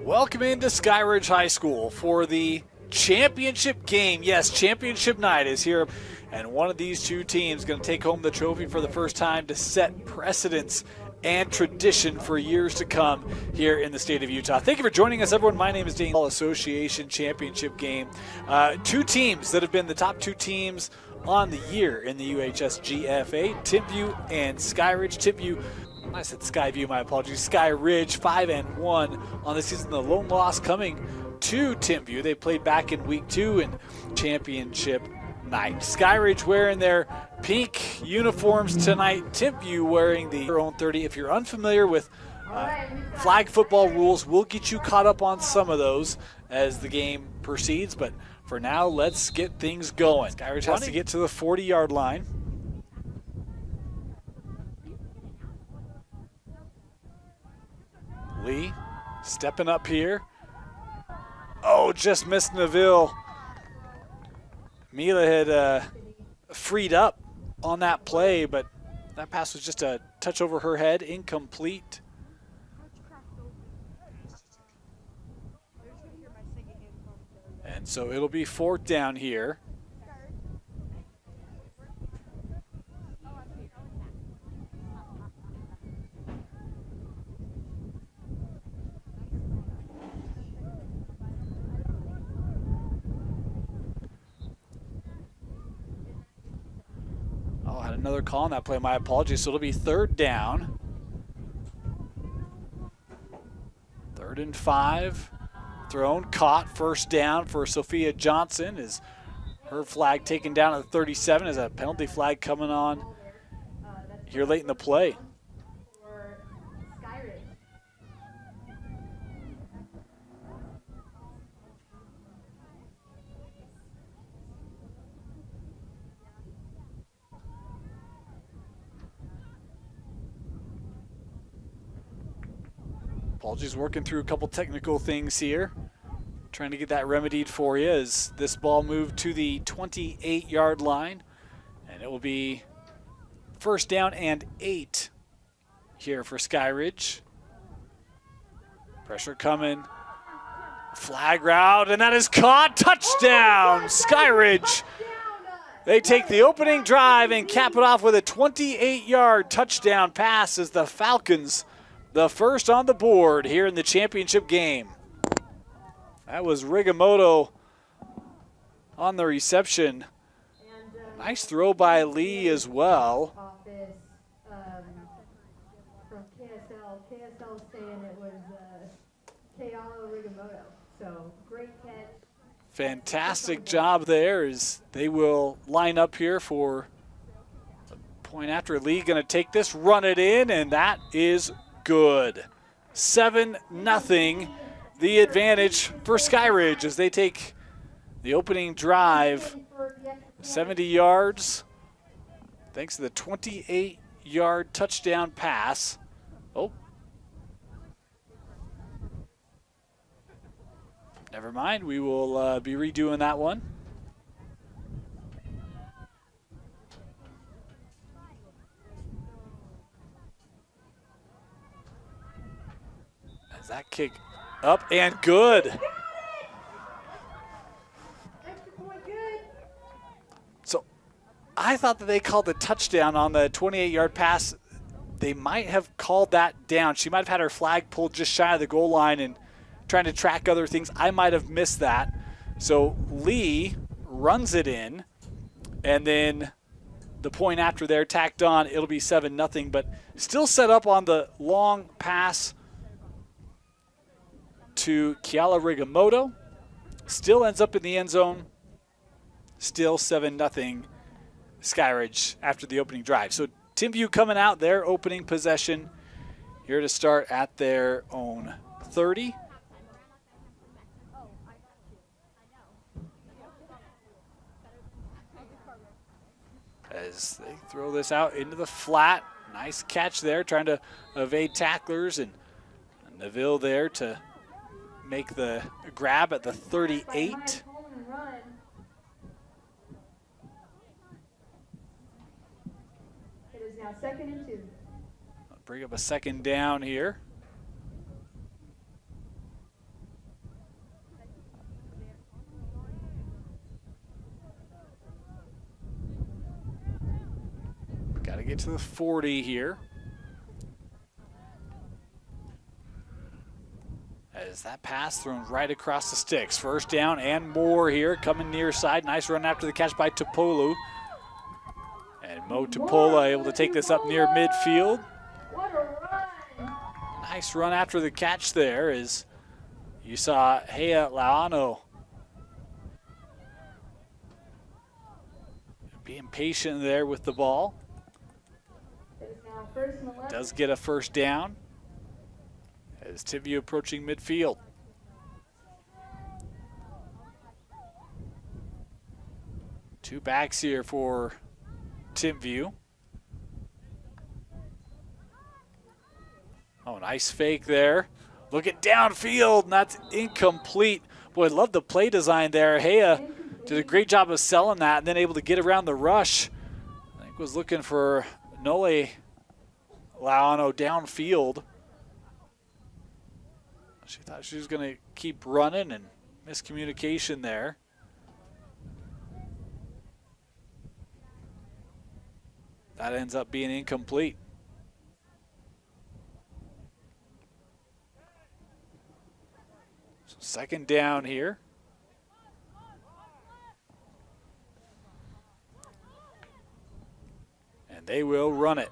Welcome into Skyridge High School for the championship game. Yes, championship night is here, and one of these two teams is going to take home the trophy for the first time to set precedence and tradition for years to come here in the state of Utah. Thank you for joining us, everyone. My name is Dane. Association championship game. Two teams that have been the top two teams on the year in the UHSGFA, Timpview and Skyridge. Timpview, I said Skyview, my apologies. Skyridge 5-1 on the season. The lone loss coming to Timpview. They played back in week 2 in championship night. Skyridge wearing their pink uniforms tonight. Timpview wearing their own 30. If you're unfamiliar with flag football rules, we'll get you caught up on some of those as the game proceeds. But for now, let's get things going. Skyridge has to get to the 40-yard line. Lee stepping up here. Oh, just missed Neville. Mila had freed up on that play, but that pass was just a touch over her head, incomplete. And so it'll be 4th down here. Oh, I had another call on that play. My apologies. So it'll be 3rd down. 3rd and 5. Thrown, caught, 1st down for Sophia Johnson. Is her flag taken down at the 37 as a penalty flag coming on here late in the play. Apologies, working through a couple technical things here. Trying to get that remedied for you as this ball moved to the 28-yard line. And it will be 1st down and 8 here for Skyridge. Pressure coming. Flag route, and that is caught. Touchdown, Skyridge. They take the opening drive and cap it off with a 28-yard touchdown pass as the Falcons the first on the board here in the championship game. That was Rigamoto on the reception. Nice throw by Lee as well. From KSL saying it was Keala Rigamoto. So great catch. Fantastic job there as they will line up here for the point after. Lee going to take this, run it in, and that is good. 7-0, the advantage for Skyridge as they take the opening drive 70 yards thanks to the 28-yard touchdown pass. Oh, never mind. We will be redoing that one. As that kick up and good. So I thought that they called the touchdown on the 28-yard pass. They might have called that down. She might have had her flag pulled just shy of the goal line and trying to track other things. I might have missed that. So Lee runs it in, and then the point after there tacked on. It'll be 7-0, but still set up on the long pass to Keala Rigamoto. Still ends up in the end zone. Still 7-0 Skyridge after the opening drive. So Timpview coming out their opening possession here to start at their own 30. As they throw this out into the flat. Nice catch there, trying to evade tacklers, and Neville there to make the grab at the 38. It is now 2nd and 2. Bring up a 2nd down here. to get to the 40 here. As that pass thrown right across the sticks. First down and more here, coming near side. Nice run after the catch by Topolu. And Mo Topola able to take this up near midfield. What a run! Nice run after the catch there as you saw Hea Laano being patient there with the ball. It is now 1st and 11. Does get a first down as Timpview approaching midfield. Two backs here for Timpview. Oh, nice fake there. Look at downfield, and that's incomplete. Boy, love the play design there. Hea did a great job of selling that and then able to get around the rush. I think was looking for Nole Laano downfield. She thought she was going to keep running, and miscommunication there. That ends up being incomplete. So second down here. And they will run it.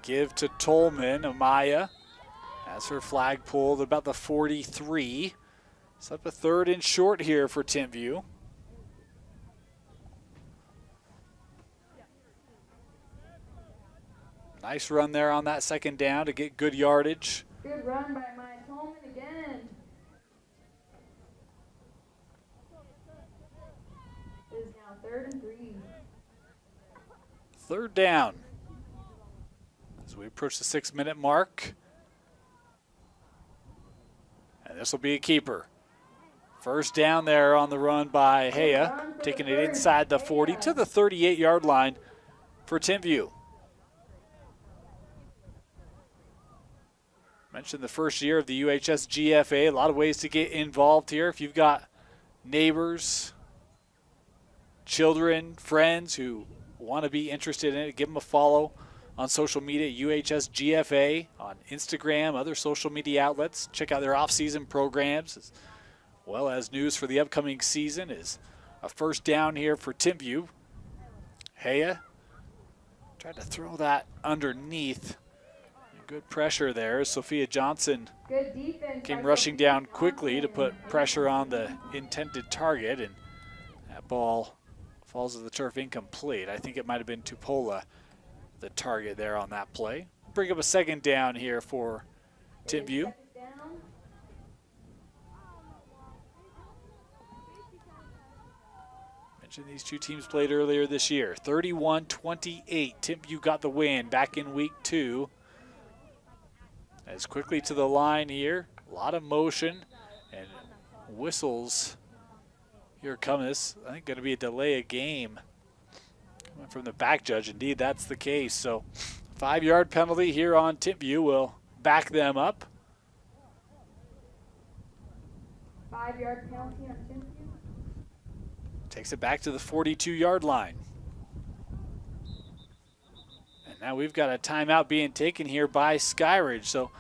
Give to Tolman, Amaya. As her flag pulled about the 43. It's up a 3rd and short here for Timpview. Nice run there on that second down to get good yardage. Good run by Maya Tolman again. It is now 3rd and 3. Third down. As we approach the 6-minute mark. And this will be a keeper. First down there on the run by Hea, taking it inside the 40 to the 38-yard line for Timpview. Mentioned the first year of the UHSGFA. A lot of ways to get involved here. If you've got neighbors, children, friends who want to be interested in it, give them a follow on social media, UHSGFA, on Instagram, other social media outlets. Check out their off-season programs, as well as news for the upcoming season. Is a first down here for Timpview. Hea tried to throw that underneath. Good pressure there. Sophia Johnson came rushing down quickly to put pressure on the intended target, and that ball falls to the turf incomplete. I think it might have been Tupola, the target there on that play. Bring up a second down here for Timpview. Mentioned these two teams played earlier this year. 31-28. Timpview got the win back in week 2. As quickly to the line here, a lot of motion and whistles. Here comes, I think, going to be a delay of game coming from the back judge. Indeed, that's the case. So 5-yard penalty here on Timpview will back them up. 5-yard penalty on Timpview. Takes it back to the 42-yard line. Now we've got a timeout being taken here by Skyridge. So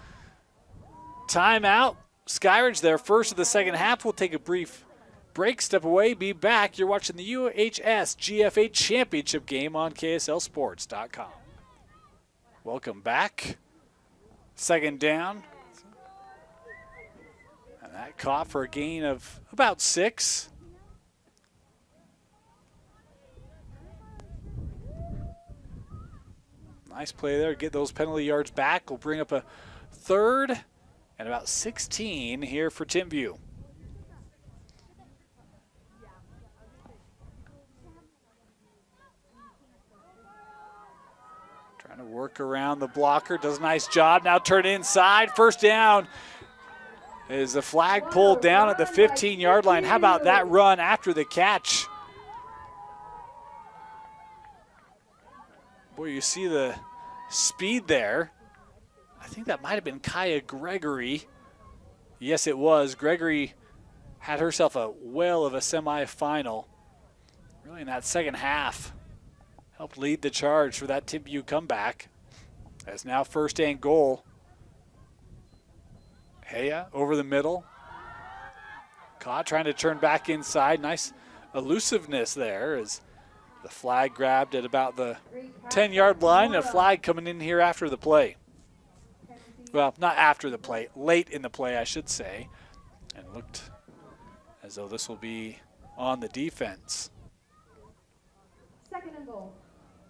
timeout. Skyridge there first of the second half. We'll take a brief break, step away, be back. You're watching the UHSGFA Championship game on KSLSports.com. Welcome back. Second down. And that caught for a gain of about 6. Nice play there. Get those penalty yards back. We'll bring up a 3rd and about 16 here for Timpview. Trying to work around the blocker. Does a nice job. Now turn inside. First down. Is the flag pulled down at the 15-yard line. How about that run after the catch? Boy, you see the speed there. I think that might have been Kaya Gregory. Yes, it was. Gregory had herself a whale of a semifinal. Really in that second half. helped lead the charge for that Timpview comeback. As now first and goal. Haya over the middle. Caught, trying to turn back inside. Nice elusiveness there as the flag grabbed at about the 10-yard line. A flag coming in here after the play. Well, not after the play, late in the play, I should say. And looked as though this will be on the defense. Second and goal.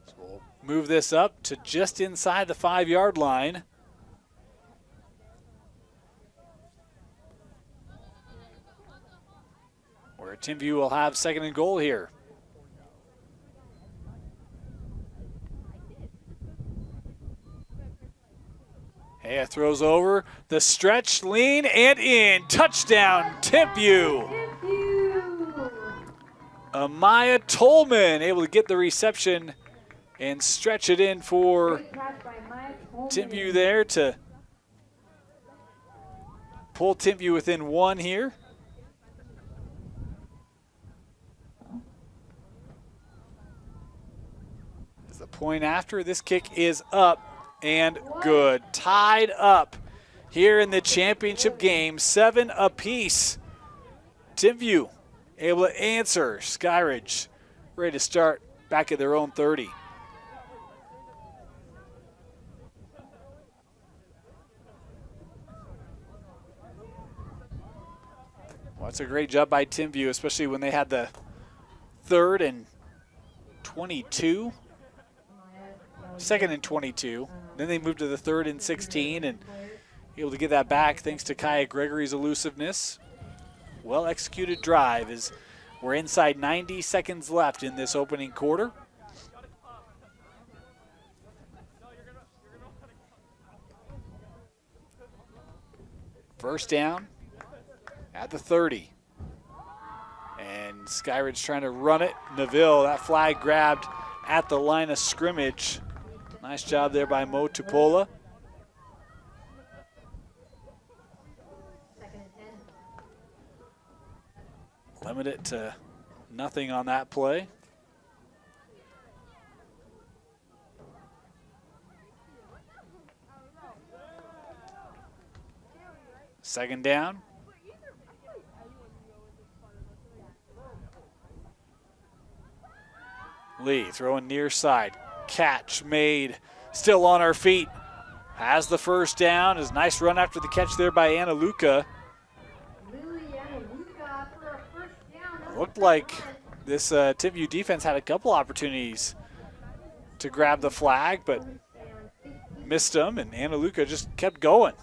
So we'll move this up to just inside the 5-yard line. Where Timpview will have second and goal here. Haya throws over, the stretch, lean, and in. Touchdown, Timpview. Amaya Tolman able to get the reception and stretch it in for Timpview there to pull Timpview within 1 here. As the point after, this kick is up and good. Tied up here in the championship game, 7 apiece. Timpview able to answer. Skyridge ready to start back at their own 30. Well, that's a great job by Timpview, especially when they had the 3rd and 22. 2nd and 22. Then they moved to the 3rd and 16 and able to get that back thanks to Kaya Gregory's elusiveness. Well executed drive as we're inside 90 seconds left in this opening quarter. First down at the 30. And Skyridge trying to run it. Neville, that flag grabbed at the line of scrimmage. Nice job there by Mo Tupola. Limit it to nothing on that play. Second down. Lee throwing near side. Catch made. Still on our feet. Has the first down. Is nice run after the catch there by Anna Luca. Looked like this Timpview defense had a couple opportunities to grab the flag, but missed them, and Anna Luca just kept going.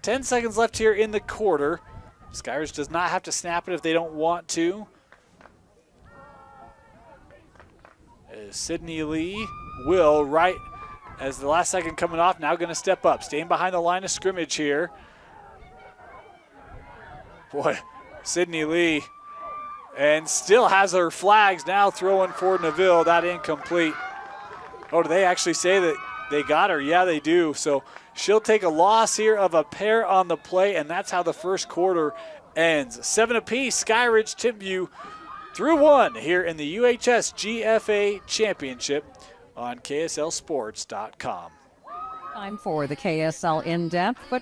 10 seconds left here in the quarter. Skyridge does not have to snap it if they don't want to. As Sydney Lee will, right as the last second coming off, now going to step up, staying behind the line of scrimmage here. Boy, Sydney Lee, and still has her flags, now throwing for Neville. That incomplete. Oh, do they actually say that they got her? Yeah, they do. So she'll take a loss here of a pair on the play, and that's how the first quarter ends. 7 apiece, Skyridge, Timpview through 1 here in the UHSGFA Championship on KSLSports.com. Time for the KSL In-Depth, but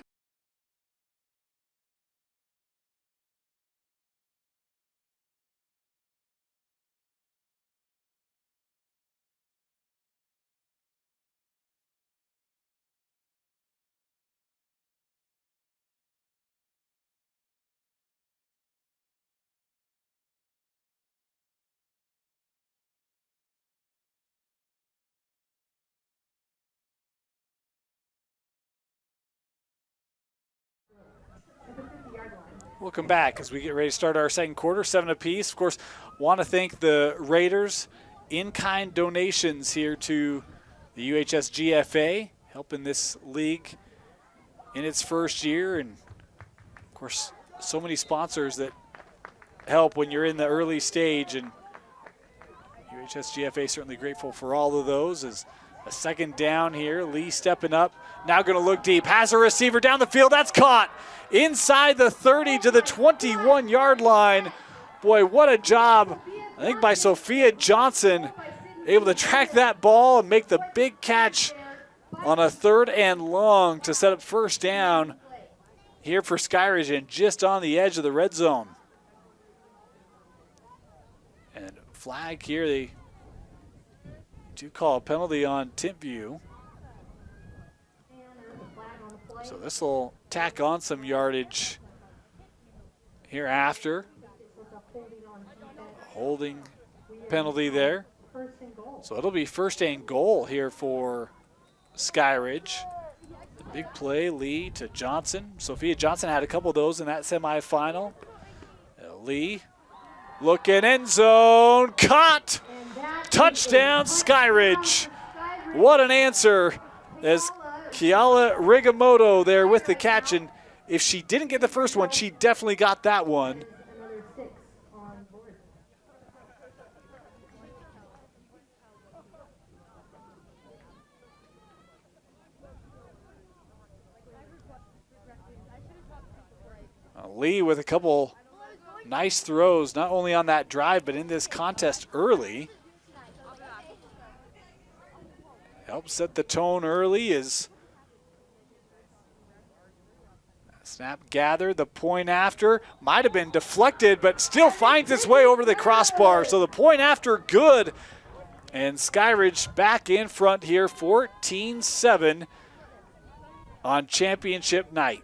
Welcome back as we get ready to start our second quarter, 7 apiece. Of course, want to thank the Raiders in-kind donations here to the UHSGFA, helping this league in its first year. And, of course, so many sponsors that help when you're in the early stage. And UHSGFA certainly grateful for all of those. As a second down here, Lee stepping up, now going to look deep, has a receiver down the field, that's caught inside the 30 to the 21-yard line. Boy, what a job, I think, by Sophia Johnson, able to track that ball and make the big catch on a 3rd and long to set up first down here for Skyridge and just on the edge of the red zone. And flag here, they do call a penalty on Timpview. So this will tack on some yardage hereafter. Holding penalty there. So it'll be 1st and goal here for Skyridge. The big play, Lee to Johnson. Sophia Johnson had a couple of those in that semifinal. Lee looking, end zone, caught. Touchdown Skyridge. What an answer as Kiala Rigamoto there with the catch. And if she didn't get the first one, she definitely got that one. Lee with a couple nice throws, not only on that drive, but in this contest early. Helps set the tone early as snap gathered. The point after might have been deflected, but still finds its way over the crossbar. So the point after good. And Skyridge back in front here, 14-7 on championship night.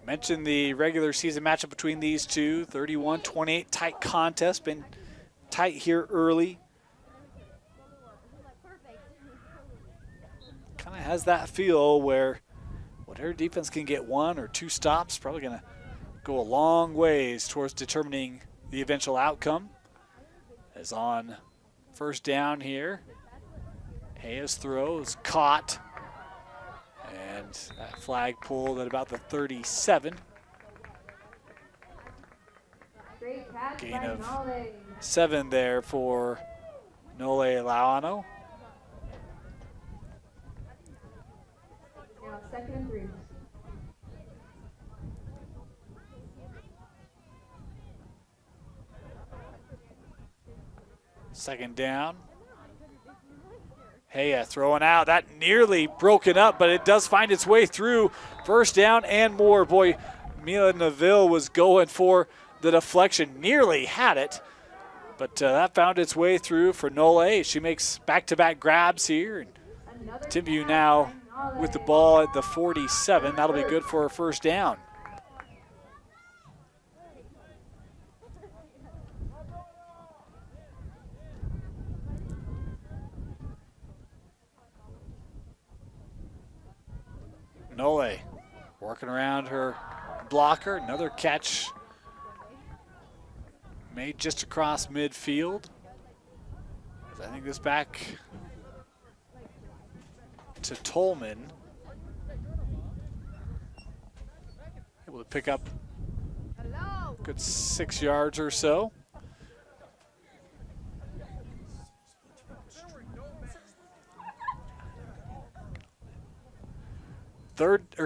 Mentioned the regular season matchup between these two, 31-28, tight contest, been tight here early. Kind of has that feel where whatever defense can get 1 or 2 stops, probably going to go a long ways towards determining the eventual outcome. As on 1st down here, Hayes throws, caught. And that flag pulled at about the 37. Gain of 7 there for Nole Lauano. Now 2nd and 3. Second down. Hey, throwing out. That nearly broken up, but it does find its way through. 1st down and more. Boy, Mila Neville was going for the deflection. Nearly had it, but that found its way through for Nole. She makes back-to-back grabs here. And Timpview now with the ball at the 47. That'll be good for a 1st down. Nole working around her blocker. Another catch made just across midfield. I think this back to Tolman. Able to pick up a good 6 yards or so.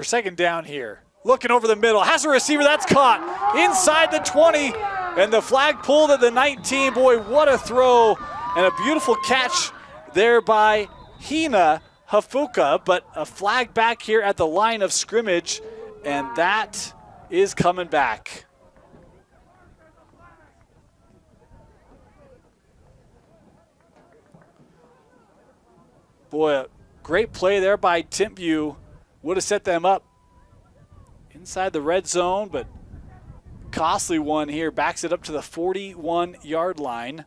Second down here. Looking over the middle, has a receiver, that's caught inside the 20, and the flag pulled at the 19. Boy, what a throw, and a beautiful catch there by Hina Hafuka, but a flag back here at the line of scrimmage, and that is coming back. Boy, a great play there by Timpview. Would have set them up inside the red zone, but costly one here. Backs it up to the 41-yard line.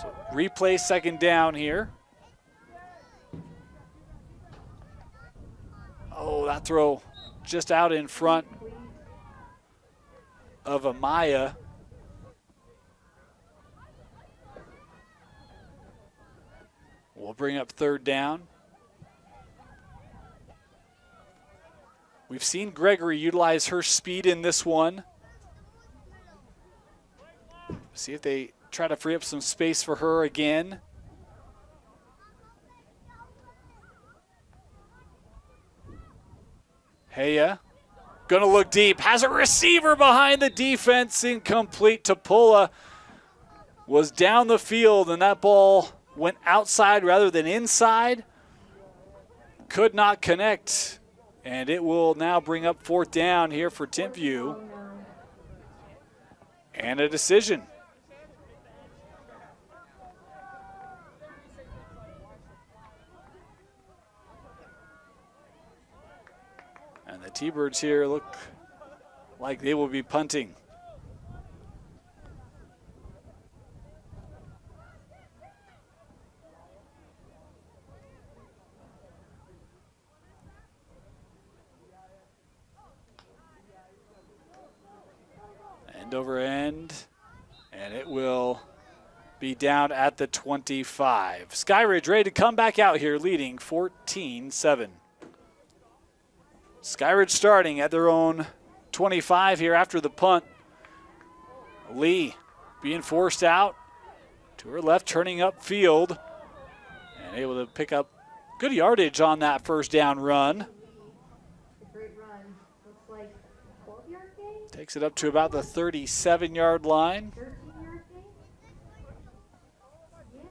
So replay 2nd down here. Oh, that throw just out in front of Amaya. will bring up third down. We've seen Gregory utilize her speed in this one. See if they try to free up some space for her again. Heya, gonna look deep, has a receiver behind the defense, incomplete. Topola was down the field, and that ball went outside rather than inside. Could not connect, and it will now bring up fourth down here for Timpview. And a decision. And the T-Birds here look like they will be punting. End over end, and it will be down at the 25. Skyridge ready to come back out here, leading 14-7. Skyridge starting at their own 25 here after the punt. Lee being forced out to her left, turning upfield, and able to pick up good yardage on that first down run. Great run. Looks like 12-yard gain? Takes it up to about the 37-yard line. 13-yard gain? Yeah.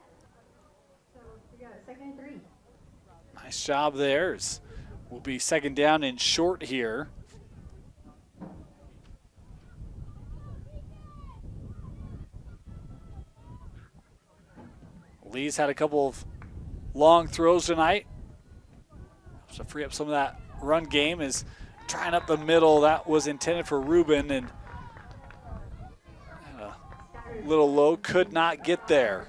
So we got a 2nd and 3. Nice job there. Will be second down and short here. Lee's had a couple of long throws tonight. To free up some of that run game is trying up the middle. That was intended for Ruben, and a little low, could not get there.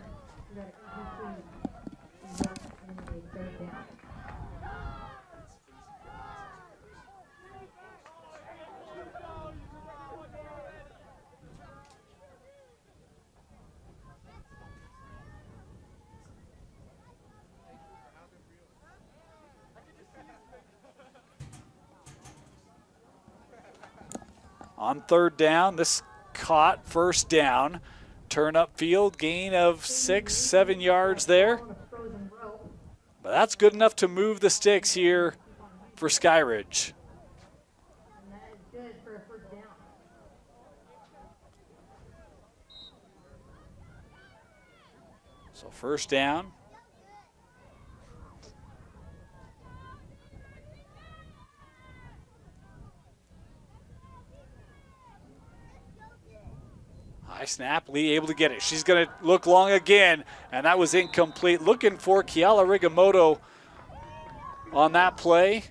On third down, this caught, first down. Turn upfield, gain of 6-7 yards there. But that's good enough to move the sticks here for Skyridge. And that is good for a first down. So first down. High snap, Lee able to get it. She's going to look long again, and that was incomplete. Looking for Kiala Rigamoto on that play.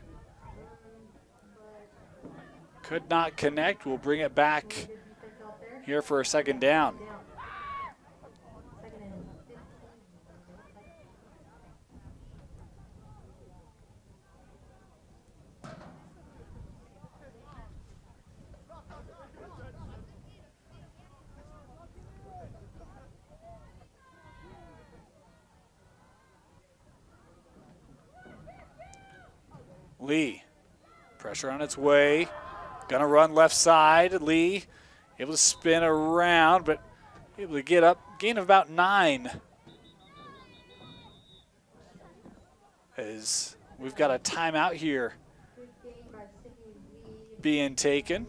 Could not connect. We'll bring it back here for a second down. Lee, pressure on its way. Gonna run left side. Lee able to spin around, but able to get up. Gain of about 9. As we've got a timeout here being taken.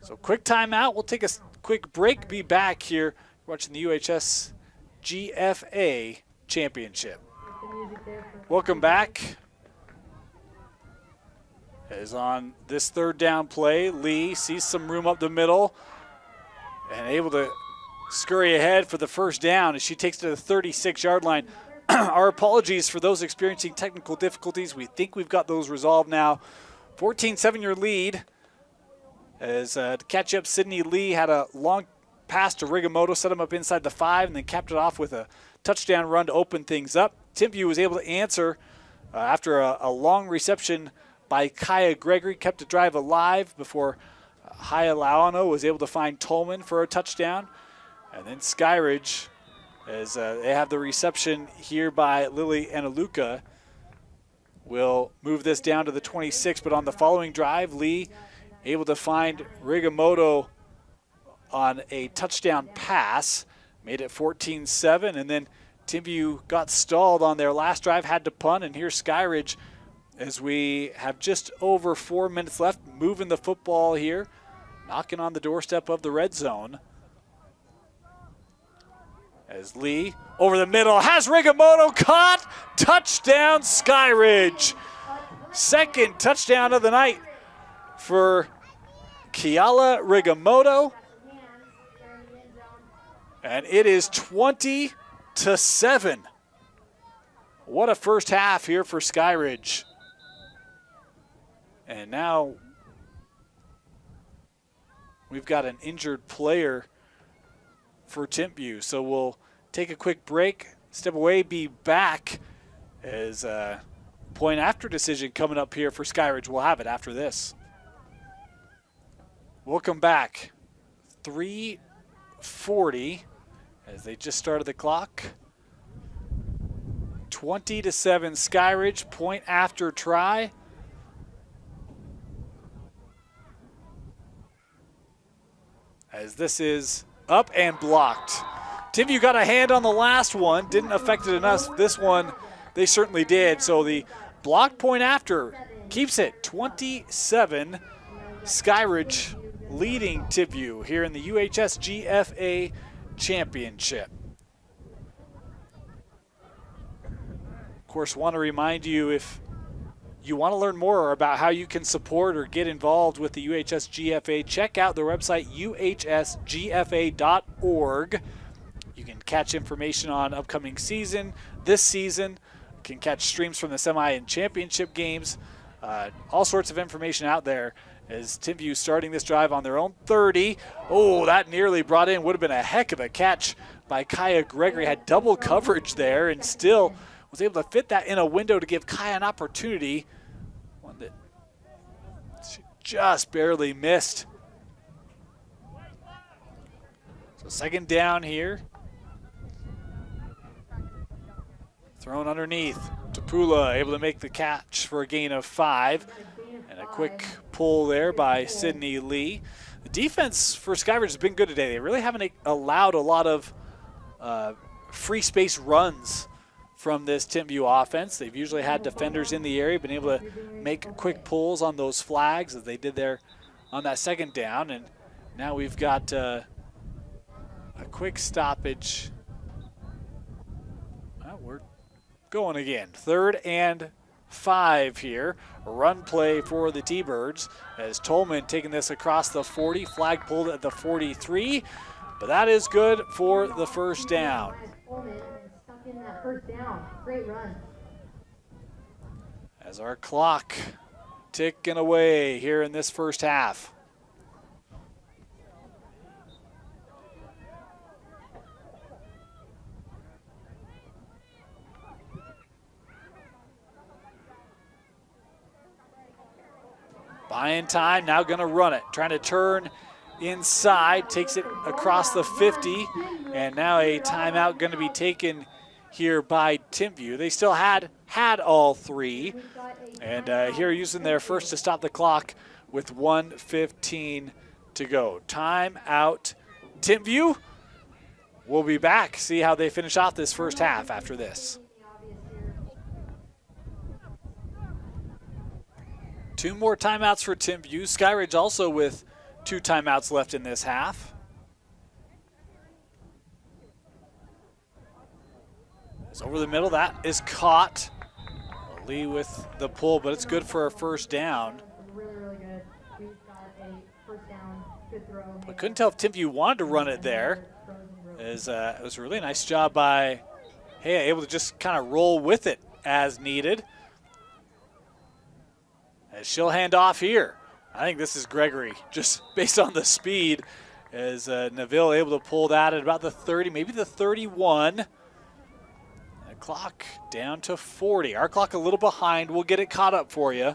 So quick timeout. We'll take a quick break. Be back here watching the UHSGFA Championship. Welcome back. As on this third down play, Lee sees some room up the middle and able to scurry ahead for the first down as she takes to the 36-yard line. Our apologies for those experiencing technical difficulties. We think we've got those resolved now. 14-7 your lead. As to catch up, Sydney Lee had a long pass to Rigamoto, set him up inside the 5, and then capped it off with a touchdown run to open things up. Timpview was able to answer after a long reception by Kaya Gregory, kept the drive alive before Haya Lauano was able to find Tolman for a touchdown. And then Skyridge as they have the reception here by Lily Analuka. Will move this down to the 26, but on the following drive, Lee able to find Rigamoto on a touchdown pass, made it 14-7, and then Timpview got stalled on their last drive, had to punt, and here's Skyridge as we have just over 4 minutes left, moving the football here, knocking on the doorstep of the red zone. As Lee over the middle has Rigamoto caught, touchdown Skyridge. Second touchdown of the night for Kiala Rigamoto. And it is 20-7. What a first half here for Skyridge. And now we've got an injured player for Timpview. So we'll take a quick break, step away, be back as a point after decision coming up here for Skyridge. We'll have it after this. We'll come back. 3:40 as they just started the clock. 20-7 Skyridge, point after try. As this is up and blocked. Timpview got a hand on the last one, didn't affect it enough. This one, they certainly did. So the block point after keeps it 27. Skyridge leading Timpview here in the UHSGFA Championship. Of course, want to remind you, if you want to learn more about how you can support or get involved with the UHSGFA, check out their website, uhsgfa.org. You can catch information on upcoming season, this season. You can catch streams from the semi and championship games. All sorts of information out there as Timpview starting this drive on their own 30. Oh, that nearly brought in. Would have been a heck of a catch by Kaya Gregory. Had double coverage there and still was able to fit that in a window to give Kaya an opportunity. One that she just barely missed. So second down here. Thrown underneath. Tapula able to make the catch for a gain of 5. And a quick pull there by Sydney Lee. The defense for Skyridge has been good today. They really haven't allowed a lot of free space runs from this Timpview offense. They've usually had defenders in the area, been able to make quick pulls on those flags as they did there on that second down. And now we've got a quick stoppage. Well, we're going again. 3rd and 5 here. A run play for the T-Birds as Tolman taking this across the 40. Flag pulled at the 43, but that is good for the first down. In that first down. Great run. As our clock ticking away here in this first half. Buying time, now going to run it. Trying to turn inside, takes it across the 50, and now a timeout going to be taken here by Timpview. They still had all 3, and here using their first to stop the clock with 1:15 to go. Timeout Timpview. We'll be back, see how they finish off this first half after this. 2 more timeouts for Timpview. Skyridge also with 2 timeouts left in this half. It's over the middle. That is caught. Lee with the pull, but it's good for a first down. Really, really good. We've got a first down, good throw. I couldn't tell if Timpview wanted to run it there. It was a really nice job by Hea, able to just kind of roll with it as needed. As she'll hand off here. I think this is Gregory, just based on the speed, as Neville able to pull that at about the 30, maybe the 31. The clock down to 40. Our clock a little behind. We'll get it caught up for you.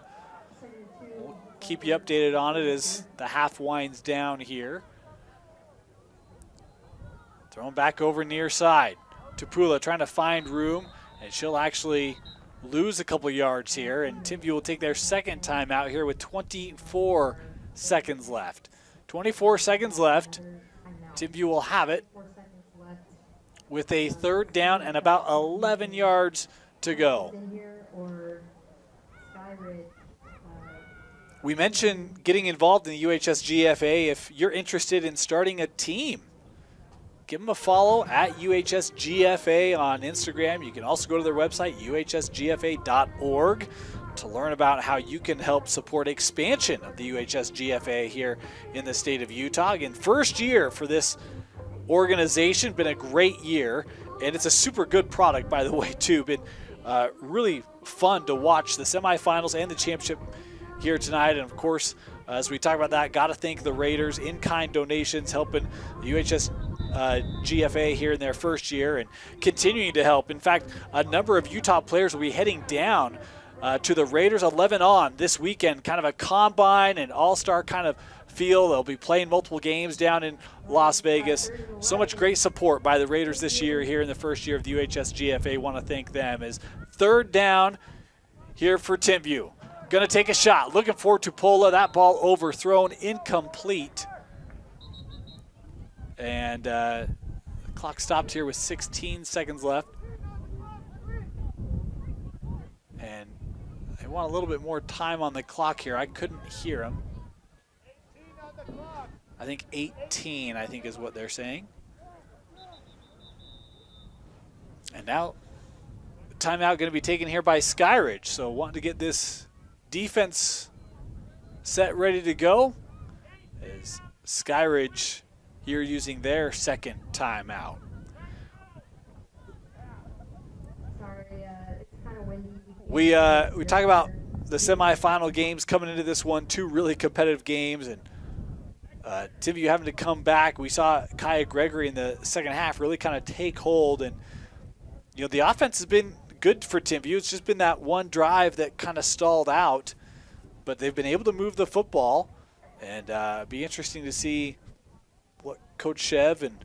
We'll keep you updated on it as the half winds down here. Thrown back over near side. Tapula trying to find room, and she'll actually lose a couple yards here, and Timpview will take their second timeout here with 24 seconds left. 24 seconds left. Timpview will have it with a third down and about 11 yards to go. We mentioned getting involved in the UHSGFA. If you're interested in starting a team, give them a follow at UHSGFA on Instagram. You can also go to their website, UHSGFA.org, to learn about how you can help support expansion of the UHSGFA here in the state of Utah. Again, first year for this organization, been a great year, and it's a super good product, by the way, too. Been really fun to watch the semifinals and the championship here tonight. And of course, as we talk about that, got to thank the Raiders, in-kind donations helping the UHSGFA here in their first year and continuing to help. In fact, a number of Utah players will be heading down to the Raiders 11 on this weekend, kind of a combine and all-star kind of feel. They'll be playing multiple games down in Las Vegas. So much great support by the Raiders this year here in the first year of the UHSGFA. Want to thank them. As third down here for Timpview. Going to take a shot. Looking for Tupola. That ball overthrown, incomplete. And the clock stopped here with 16 seconds left. And they want a little bit more time on the clock here. I couldn't hear them. I think 18, I think, is what they're saying. And now, timeout going to be taken here by Skyridge. So wanting to get this defense set, ready to go, is Skyridge here using their second timeout. Sorry, it's kind of windy. We talk about the semifinal games coming into this one, two really competitive games, and Timpview having to come back. We saw Kaya Gregory in the second half really kind of take hold, and you know the offense has been good for Timpview. It's just been that one drive that kind of stalled out, but they've been able to move the football, and be interesting to see what Coach Chev and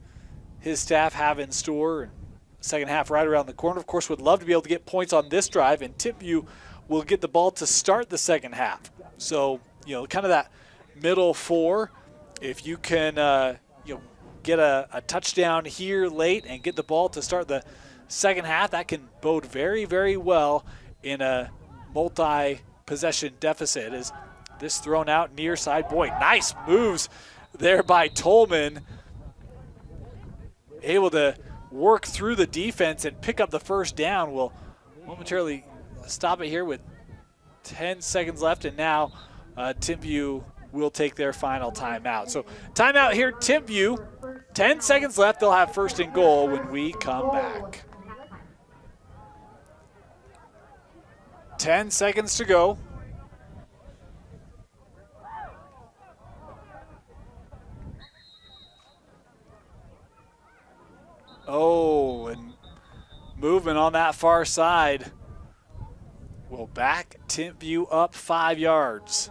his staff have in store. And second half right around the corner. Of course, would love to be able to get points on this drive, and Timpview will get the ball to start the second half. So, you know, kind of that middle four. If you can, get a touchdown here late and get the ball to start the second half, that can bode very, very well in a multi-possession deficit. Is this thrown out near side? Boy, nice moves there by Tolman. Able to work through the defense and pick up the first down. We'll momentarily stop it here with 10 seconds left, and now Timpview will take their final timeout. So timeout here, Timpview. 10 seconds left. They'll have first and goal when we come back. 10 seconds to go. Oh, and movement on that far side will back Timpview up 5 yards.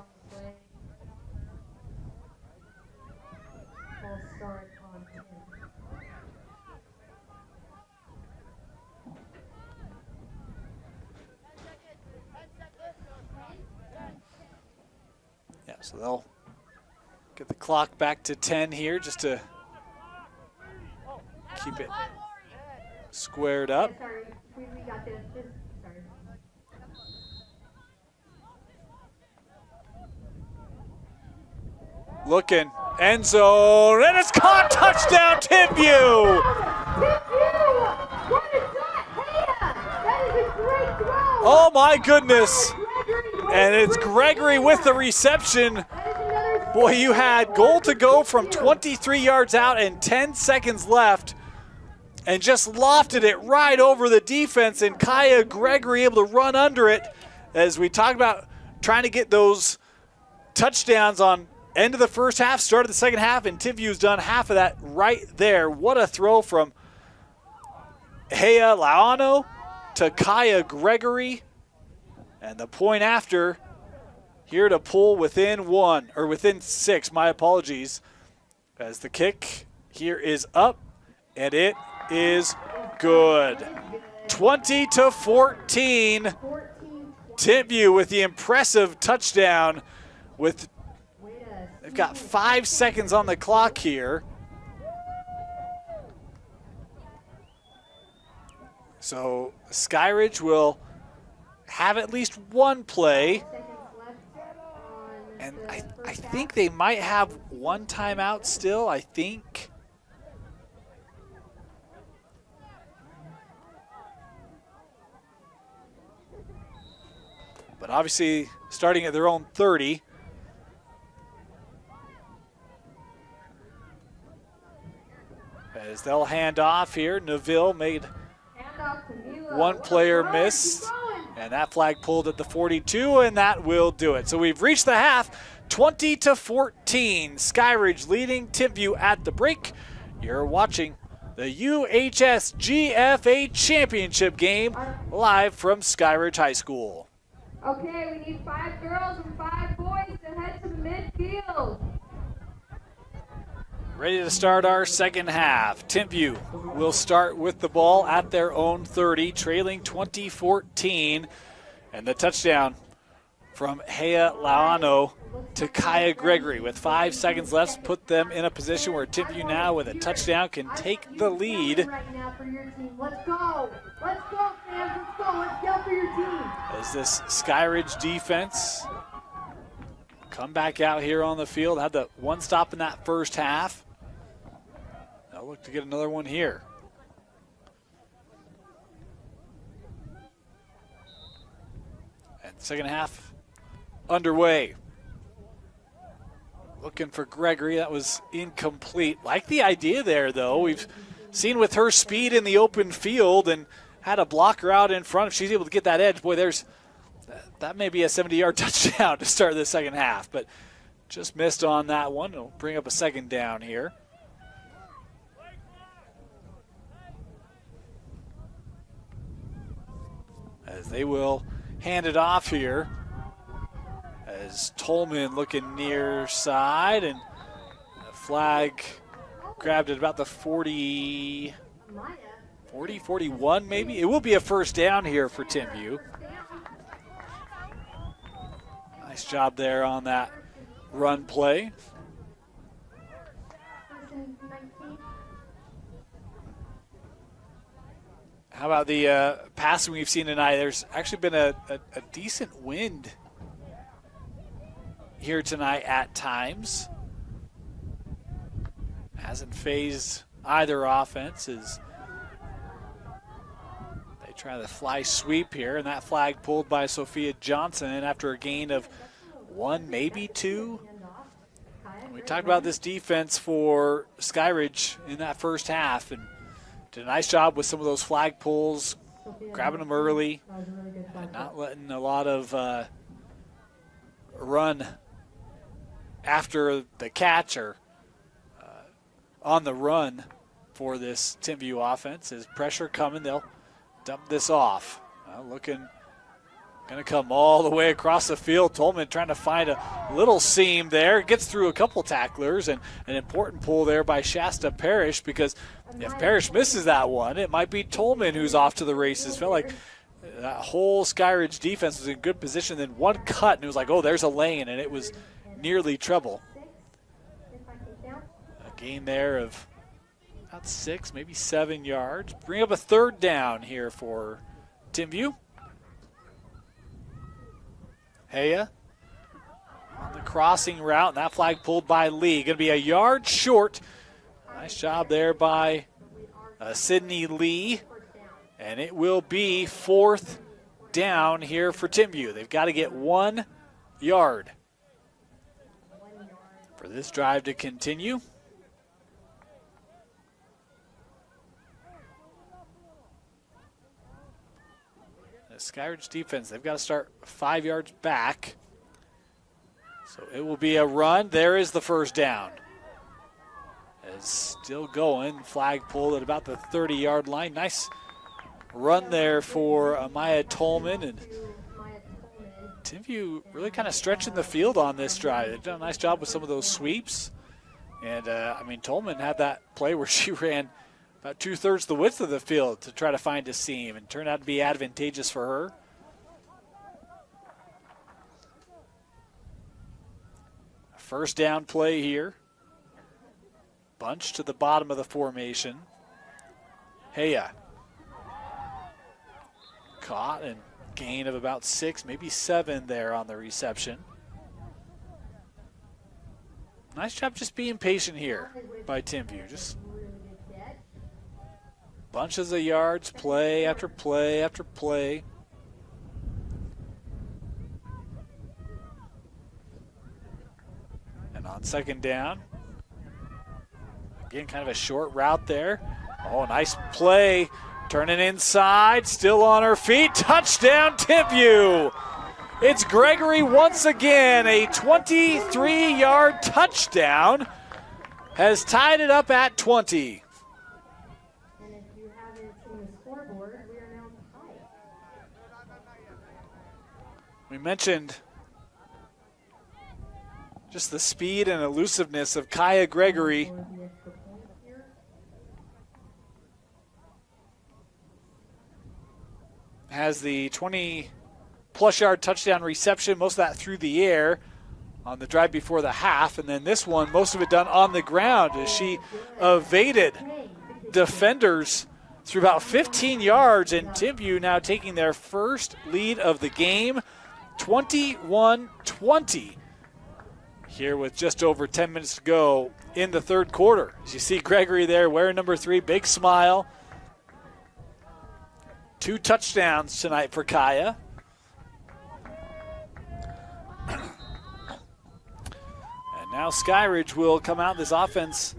Yeah, so they'll get the clock back to 10 here just to keep it squared up. Yeah, sorry, we got this. Sorry. Looking, end zone, and it's caught, touchdown Timpview! What is that? Hey, that is a great throw! Oh my goodness! And it's Gregory with the reception. Boy, you had goal to go from 23 yards out and 10 seconds left, and just lofted it right over the defense, and Kaya Gregory able to run under it. As we talked about trying to get those touchdowns on end of the first half, start of the second half, and Timpview's done half of that right there. What a throw from Hea Laano to Kaya Gregory. And the point after, here to pull within 6, my apologies, as the kick here is up, and it is good. 20-14. Timpview with the impressive touchdown. They've got 5 seconds on the clock here. So Skyridge will have at least one play. And I think they might have one timeout still, I think. But obviously starting at their own 30. As they'll hand off here, Neville made one player miss, and that flag pulled at the 42, and that will do it. So we've reached the half, 20-14. Skyridge leading Timpview at the break. You're watching the UHSGFA championship game live from Skyridge High School. Okay, we need 5 girls and 5 boys to head to the midfield. Ready to start our second half. Timpview will start with the ball at their own 30, trailing 20-14. And the touchdown from Hea Laano to Kaya Gregory with 5 seconds left, put them in a position where Timpview now with a touchdown can take the lead. Right now for your team. Let's go. Let's go, fans. Let's go. Let's yell for your team. As this Skyridge defense come back out here on the field, had the one stop in that first half. They'll look to get another one here. And second half underway. Looking for Gregory, that was incomplete. Like the idea there, though. We've seen with her speed in the open field and had a blocker out in front. If she's able to get that edge, boy, that may be a 70-yard touchdown to start the second half, but just missed on that one. It'll bring up a second down here. As they will hand it off here. As Tolman looking near side, and the flag grabbed at about the 40, 41 maybe. It will be a first down here for Timpview. Nice job there on that run play. How about the passing we've seen tonight? There's actually been a decent wind here tonight at times. Hasn't phased either offense as they try the fly sweep here, and that flag pulled by Sophia Johnson after a gain of 1, maybe 2. We talked about this defense for Skyridge in that first half, and did a nice job with some of those flag pulls, grabbing them early, and not letting a lot of run after the catch or on the run for this Timpview offense. As pressure coming, they'll dump this off. Looking, going to come all the way across the field. Tolman trying to find a little seam there. Gets through a couple tacklers, and an important pull there by Shasta Parrish, because if Parrish misses that one, it might be Tolman who's off to the races. Felt like that whole Skyridge defense was in good position. Then one cut, and it was like, oh, there's a lane, and it was nearly treble. A gain there of about 6, maybe 7 yards. Bring up a third down here for Timpview. Hea on the crossing route, and that flag pulled by Lee. Going to be a yard short. Nice job there by Sydney Lee. And it will be 4th down here for Timpview. They've got to get 1 yard for this drive to continue. The Skyridge defense, they've got to start 5 yards back. So it will be a run. There is the first down. It's still going. Flag pulled at about the 30-yard line. Nice run there for Amaya Tolman. And Timpview really kind of stretching the field on this drive. They've done a nice job with some of those sweeps. And, Tolman had that play where she ran about 2/3 the width of the field to try to find a seam, and turned out to be advantageous for her. First down play here. Bunch to the bottom of the formation. Heya. Caught and gain of about 6, maybe 7 there on the reception. Nice job just being patient here by Timpview. Just bunches of yards, play after play after play. And on second down, again, kind of a short route there. Oh, nice play. Turning inside, still on her feet. Touchdown, Timpview. It's Gregory once again. A 23-yard touchdown has tied it up at 20. And if you haven't seen the scoreboard, we are now tied. We mentioned just the speed and elusiveness of Kaya Gregory. Has the 20-plus yard touchdown reception, most of that through the air on the drive before the half. And then this one, most of it done on the ground as she evaded defenders through about 15 yards. And Timpview now taking their first lead of the game, 21-20. Here with just over 10 minutes to go in the third quarter. As you see Gregory there wearing number 3, big smile. 2 touchdowns tonight for Kaya. And now Skyridge will come out. This offense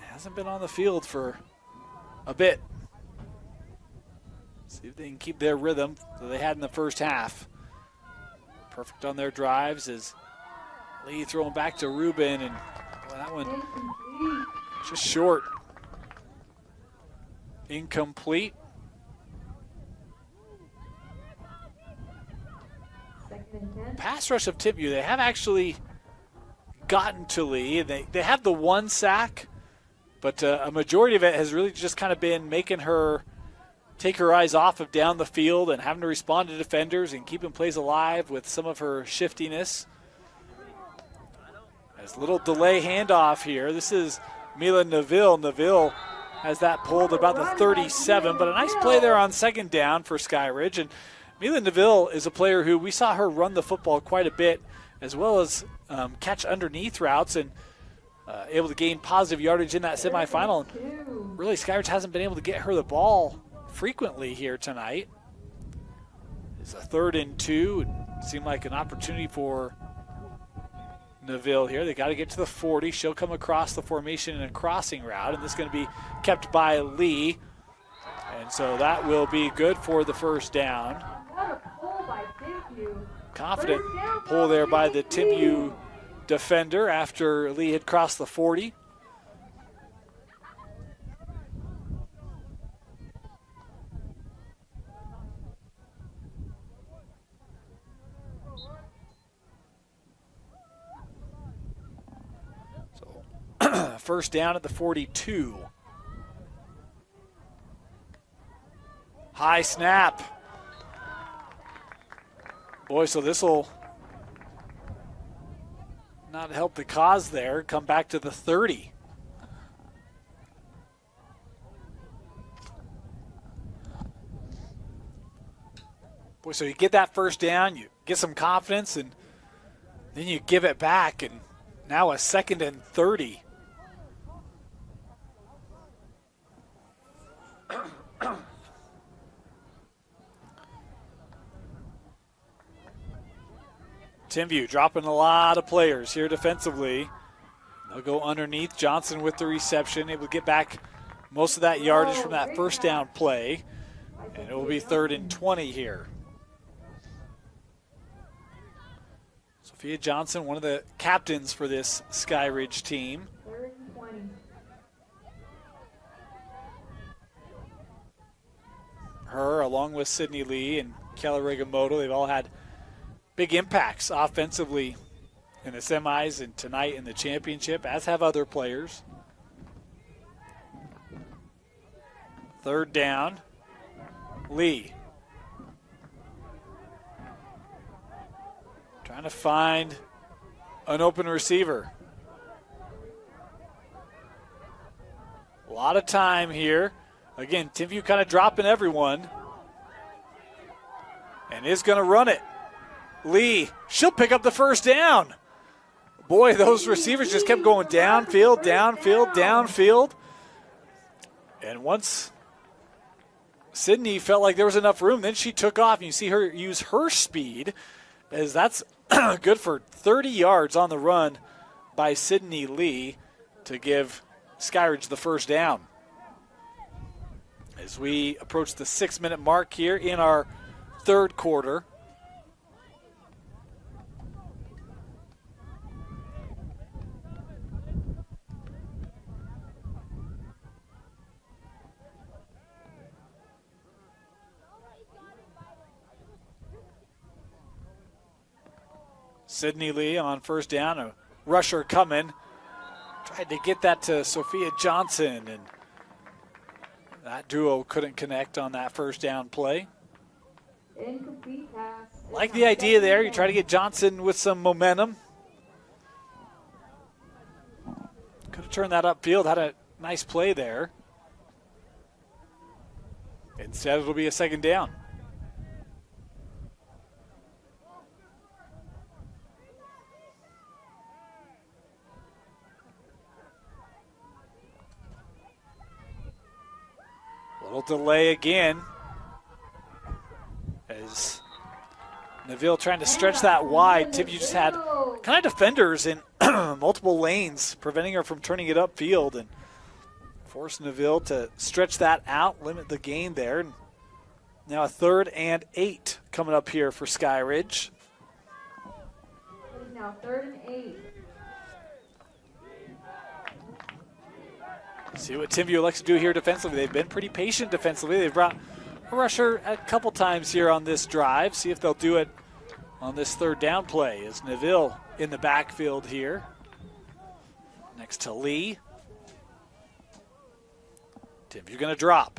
hasn't been on the field for a bit. See if they can keep their rhythm that they had in the first half. Perfect on their drives as Lee throwing back to Rubin, and well, that one just short. Incomplete. Pass rush of Timpview, they have actually gotten to Lee. They have the 1 sack, but a majority of it has really just kind of been making her take her eyes off of down the field and having to respond to defenders and keeping plays alive with some of her shiftiness. There's a little delay handoff here. This is Mila Neville. Neville has that pulled about the 37, but a nice play there on second down for Skyridge. And Mila Neville is a player who we saw her run the football quite a bit, as well as catch underneath routes and able to gain positive yardage in that semifinal. Really, Skyridge hasn't been able to get her the ball frequently here tonight. It's a 3rd and 2. It seemed like an opportunity for Neville here. They got to get to the 40. She'll come across the formation in a crossing route, and this is going to be kept by Lee. And so that will be good for the first down. Confident pull there by the Timpview defender after Lee had crossed the 40. First down at the 42. High snap. Boy, so this will not help the cause there. Come back to the 30. Boy, so you get that first down, you get some confidence, and then you give it back, and now a 2nd and 30. Timpview dropping a lot of players here defensively. They'll go underneath. Johnson with the reception, able to get back most of that yardage from that first down play. And it will be 3rd and 20 here. Sophia Johnson, one of the captains for this Skyridge team. 3rd and 20. Her, along with Sydney Lee and Kelly Rigamoto, they've all had big impacts offensively in the semis and tonight in the championship, as have other players. Third down. Lee. Trying to find an open receiver. A lot of time here. Again, Timpview kind of dropping everyone. And is going to run it. Lee, she'll pick up the first down. Boy, those receivers just kept going downfield, downfield, downfield. And once Sydney felt like there was enough room, then she took off. And you see her use her speed, as that's good for 30 yards on the run by Sydney Lee to give Skyridge the first down. As we approach the 6-minute mark here in our third quarter. Sydney Lee on first down, a rusher coming. Tried to get that to Sophia Johnson, and that duo couldn't connect on that first down play. Incomplete pass. Like the idea there. You try to get Johnson with some momentum. Could have turned that upfield, had a nice play there. Instead, it'll be a second down. Little delay again as Neville trying to stretch that wide. Timpview just had kind of defenders in multiple lanes preventing her from turning it upfield and forced Neville to stretch that out, limit the gain there. And now a 3rd and 8 coming up here for Skyridge. Now 3rd and 8. See what Timpview elects to do here defensively. They've been pretty patient defensively. They've brought a rusher a couple times here on this drive. See if they'll do it on this 3rd down play. Is Neville in the backfield here. Next to Lee. Timpview going to drop.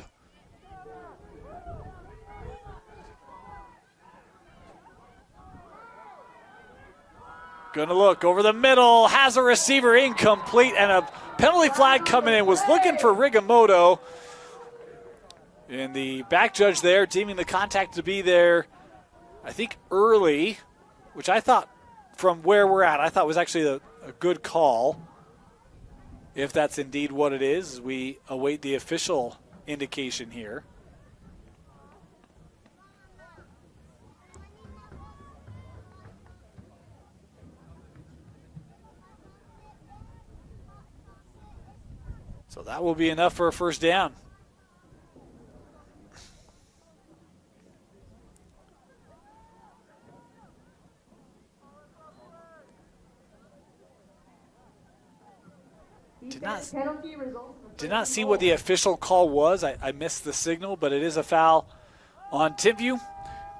Going to look over the middle. Has a receiver, incomplete, and a penalty flag coming in. Was looking for Rigamoto. And the back judge there deeming the contact to be there, I think, early, which I thought, from where we're at, I thought was actually a good call. If that's indeed what it is, we await the official indication here. So that will be enough for a first down. Did not see what the official call was. I missed the signal, but it is a foul on Timpview,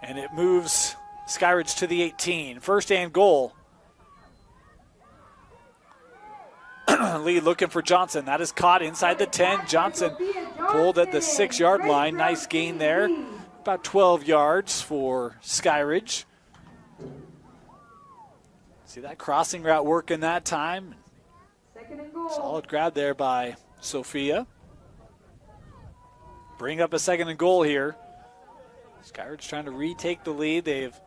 and it moves Skyridge to the 18. First and goal. Lee looking for Johnson. That is caught inside the 10. Johnson pulled at the 6-yard line. Nice gain there. About 12 yards for Skyridge. See that crossing route working that time. Solid grab there by Sophia. Bring up a 2nd and goal here. Skyridge trying to retake the lead. They've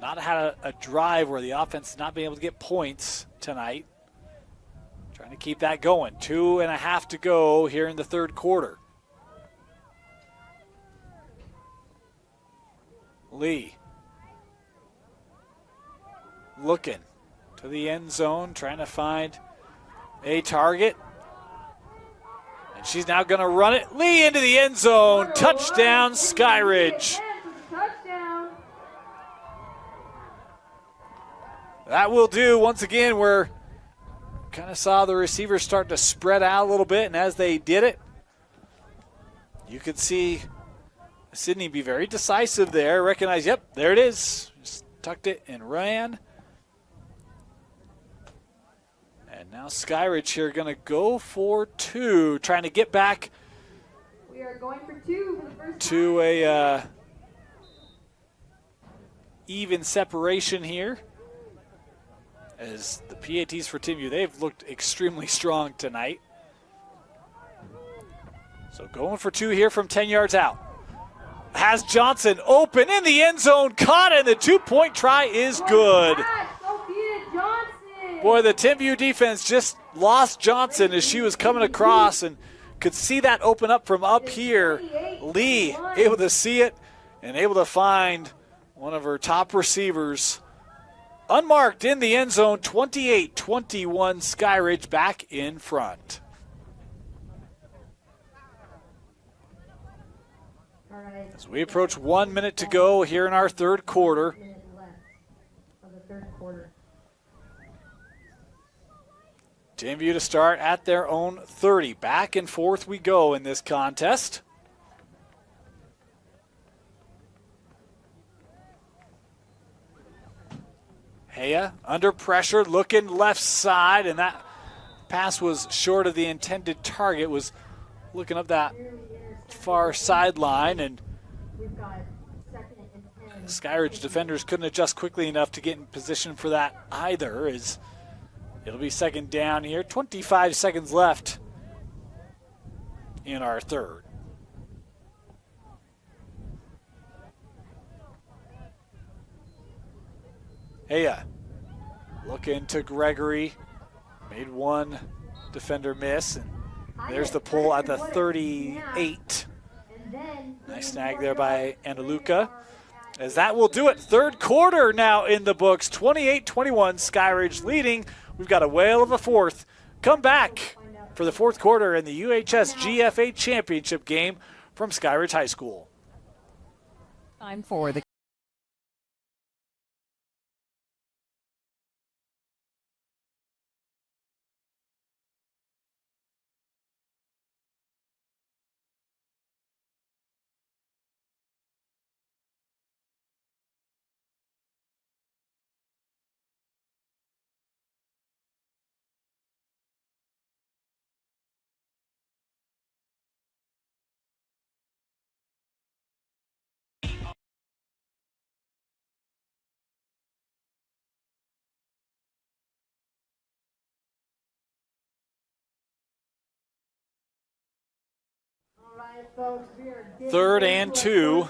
not had a drive where the offense has not been able to get points tonight. Trying to keep that going. 2.5 to go here in the 3rd quarter. Lee looking to the end zone, trying to find a target. And she's now going to run it. Lee into the end zone. Touchdown, Skyridge. That will do. Once again, we're kind of saw the receivers start to spread out a little bit, and as they did it, you could see Sydney be very decisive there. Recognize, yep, there it is. Just tucked it and ran. And now Skyridge here going to go for 2, trying to get back are going for two for the first to time. a even separation here. As the PATs for Timpview, they've looked extremely strong tonight. So going for two here from 10 yards out. Has Johnson open in the end zone, caught, and the 2-point try is good. Sophia Johnson. Boy, the Timpview defense just lost Johnson as she was coming across and could see that open up from up here. Lee able to see it and able to find one of her top receivers unmarked in the end zone. 28-21 Skyridge back in front. As we approach 1 minute to go here in our third quarter. Timpview to start at their own 30. Back and forth we go in this contest. Haya under pressure, looking left side, and that pass was short of the intended target. Was looking up that far sideline, and Skyridge defenders couldn't adjust quickly enough to get in position for that either, as it'll be second down here. 25 seconds left in our third. Haya looking to Gregory, made one defender miss, and there's the pull at the 38. Nice snag there by Analuka. As that will do it. Third quarter now in the books. 28-21, Skyridge leading. We've got a whale of a fourth. Come back for the fourth quarter in the UHSGFA championship game from Skyridge High School. Time for the Folks, we are third and 2.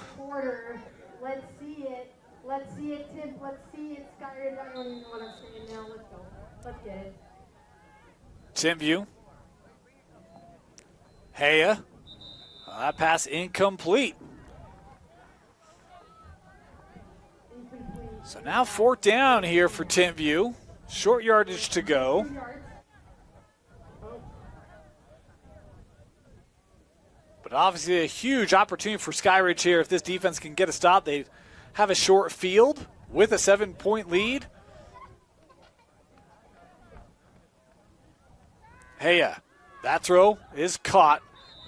Let's see it. Let's see it, Tim. Let's see it, Skyridge. I don't even know what I'm saying now. Let's go. Let's get it. Timpview. Haya. That pass incomplete. So now fourth down here for Timpview. Short yardage to go. But obviously a huge opportunity for Skyridge here. If this defense can get a stop, they have a short field with a 7-point lead. Haya, that throw is caught,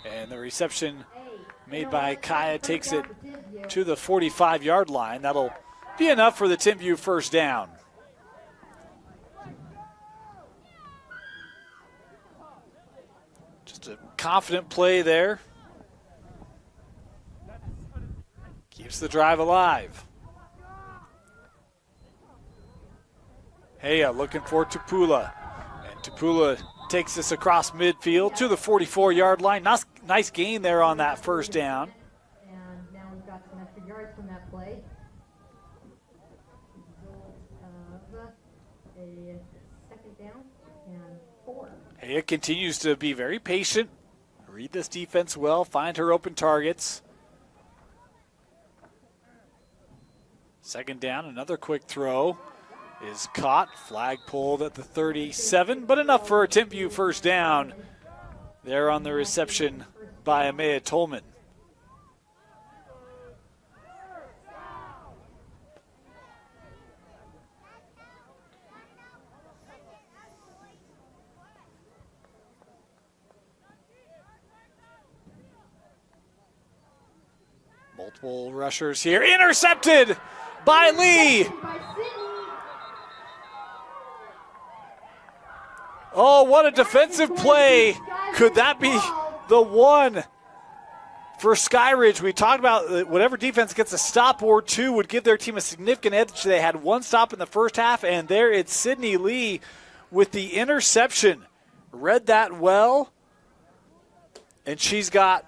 and the reception made by Kaya takes it to the 45-yard line. That'll be enough for the Timpview first down. Just a confident play there. Keeps the drive alive. Haya looking for Tupula. And Tupula takes this across midfield to the 44-yard line. Nice gain there on that first down. And now we've got some extra yards from that play. A second down and 4. Haya continues to be very patient. Read this defense well, find her open targets. Second down, another quick throw is caught. Flag pulled at the 37, but enough for a Timpview first down there on the reception by Amaya Tolman. Multiple rushers here. Intercepted by Lee. Oh, what a defensive play. Could that be the one for Skyridge, we talked about whatever defense gets a stop or two would give their team a significant edge. They had one stop in the first half, and there it's Sydney Lee with the interception. Read that well, and she's got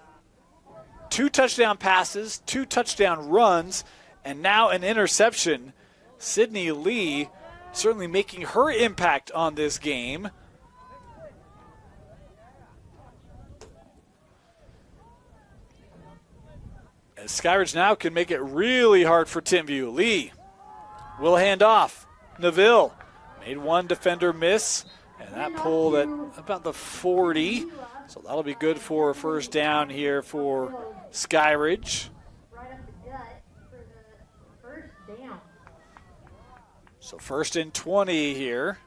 2 touchdown passes, 2 touchdown runs, and now an interception. Sydney Lee certainly making her impact on this game. As Skyridge now can make it really hard for Timpview. Lee will hand off. Neville made one defender miss, and that pulled at about the 40. So that'll be good for a first down here for Skyridge. Right up the gut for the first down. So 1st and 20 here.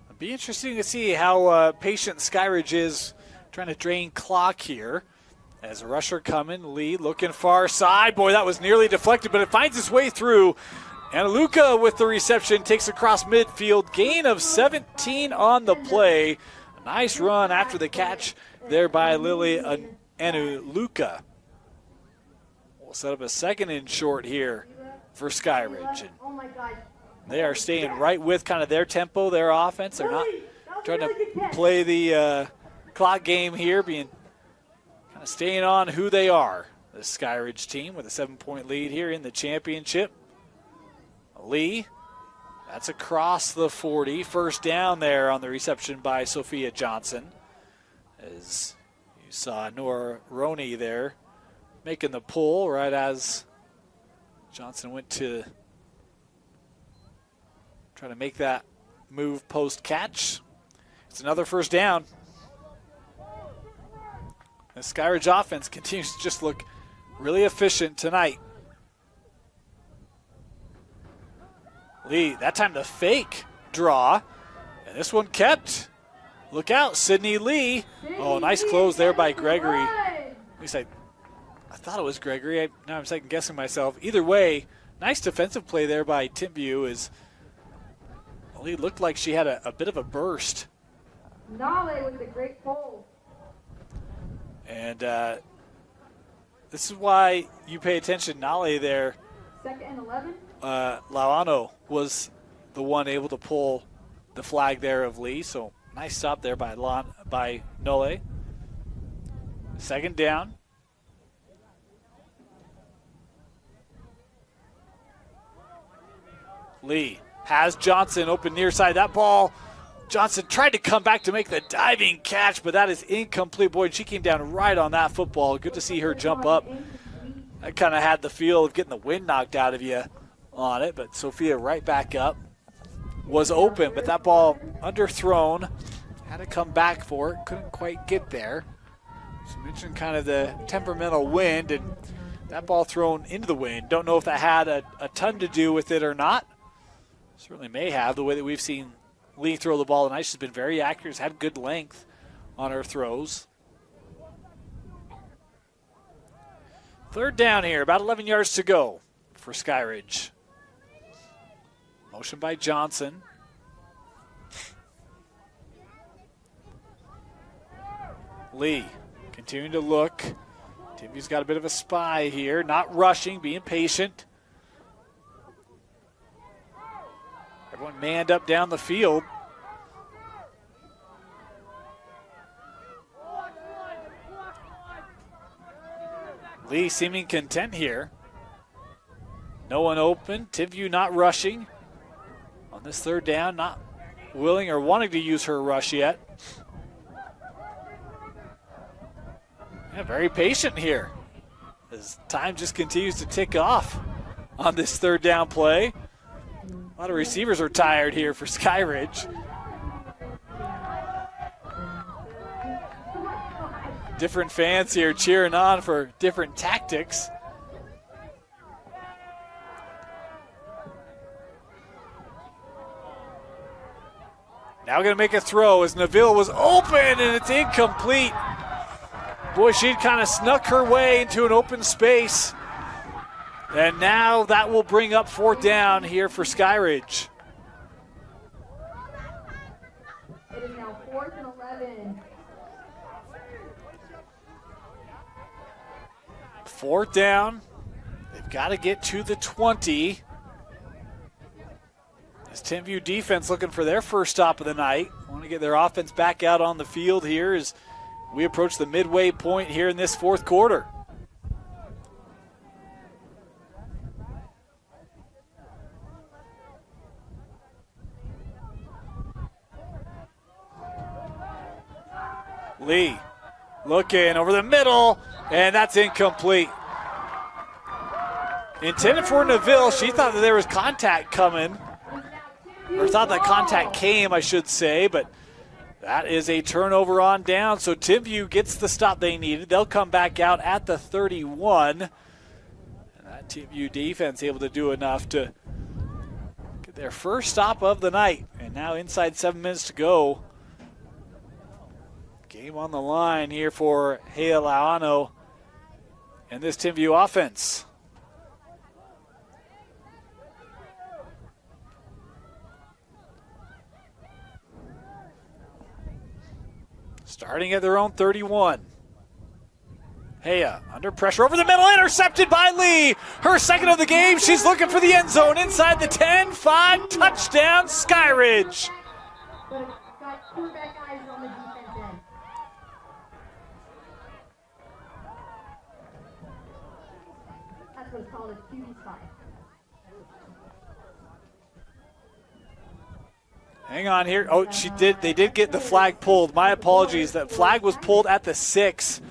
It'll be interesting to see how patient Skyridge is trying to drain clock here. As a rusher coming, Lee looking far side. Boy, that was nearly deflected, but it finds its way through. And Luca with the reception takes across midfield. Gain of 17 on the play. A nice run after the catch there by Lily Luca. We'll set up a 2nd and short here for Skyridge. And Oh my God. they are staying right with kind of their tempo, their offense. They're not trying to play the clock game here, being kind of staying on who they are. The Skyridge team with a 7-point lead here in the championship. Lee, that's across the 40. First down there on the reception by Sophia Johnson. As you saw Nora Roney there making the pull right as Johnson went to try to make that move post-catch. It's another first down. The Skyridge offense continues to just look really efficient tonight. Lee, that time the fake draw. And this one kept. Look out, Sydney Lee. Oh, nice close there by Gregory. At least I thought it was Gregory. Now I'm second guessing myself. Either way, nice defensive play there by Timpview as Lee looked like she had a bit of a burst. Nale with the great pull. And this is why you pay attention. Nale there. 2nd and 11. Lauano was the one able to pull the flag there of Lee. So nice stop there by Nole. 2nd down. Lee has Johnson open near side. That ball, Johnson tried to come back to make the diving catch, but that is incomplete. Boy, she came down right on that football. Good to see her jump up. I kind of had the feel of getting the wind knocked out of you on it, but Sophia right back up. Was open, but that ball underthrown. Had to come back for it. Couldn't quite get there. So mentioned kind of the temperamental wind, and that ball thrown into the wind. Don't know if that had a ton to do with it or not. Certainly may have, the way that we've seen Lee throw the ball tonight. She's been very accurate, has had good length on her throws. 3rd down here, about 11 yards to go for Skyridge. Motion by Johnson. Lee continuing to look. Timpview's got a bit of a spy here, not rushing, being patient. Everyone manned up down the field. Lee seeming content here. No one open. Timpview not rushing. On this 3rd down, not willing or wanting to use her rush yet. Yeah, very patient here as time just continues to tick off on this 3rd down play. A lot of receivers are tired here for Skyridge. Different fans here cheering on for different tactics. Now going to make a throw as Neville was open and it's incomplete. Boy, she kind of snuck her way into an open space. And now that will bring up 4th down here for Skyridge. 4th down. They've got to get to the 20. This Timpview defense looking for their first stop of the night. Want to get their offense back out on the field here as we approach the midway point here in this 4th quarter. Lee looking over the middle, and that's incomplete. Intended for Neville. She thought that there was contact coming, or thought that contact came, I should say, but that is a turnover on down. So Timpview gets the stop they needed. They'll come back out at the 31. And that Timpview defense able to do enough to get their first stop of the night. And now inside 7 minutes to go. Game on the line here for Heilaano and this Timpview offense. Starting at their own 31. Hea under pressure over the middle, intercepted by Lee. Her second of the game. She's looking for the end zone inside the 10. 5 touchdown, Skyridge. Got quarterback eyes on the defense end. That's what it's called, a QB spy. Hang on here. Oh, they did get the flag pulled. My apologies. That flag was pulled at the 6.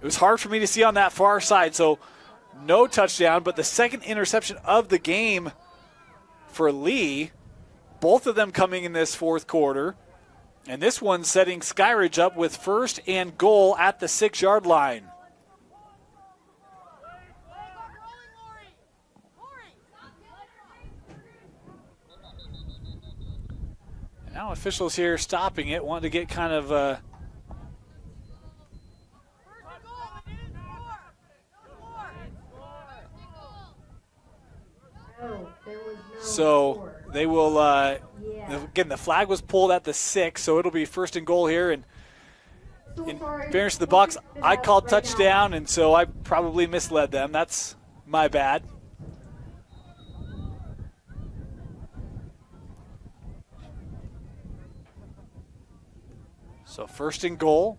It was hard for me to see on that far side, so no touchdown, but the second interception of the game for Lee. Both of them coming in this 4th quarter. And this one setting Skyridge up with 1st and goal at the 6-yard line. Now officials here stopping it, wanting to get kind of so they will again, the flag was pulled at the 6, so it'll be 1st and goal here. And in fairness to the Bucks, I called touchdown, and so I probably misled them. That's my bad. So 1st and goal.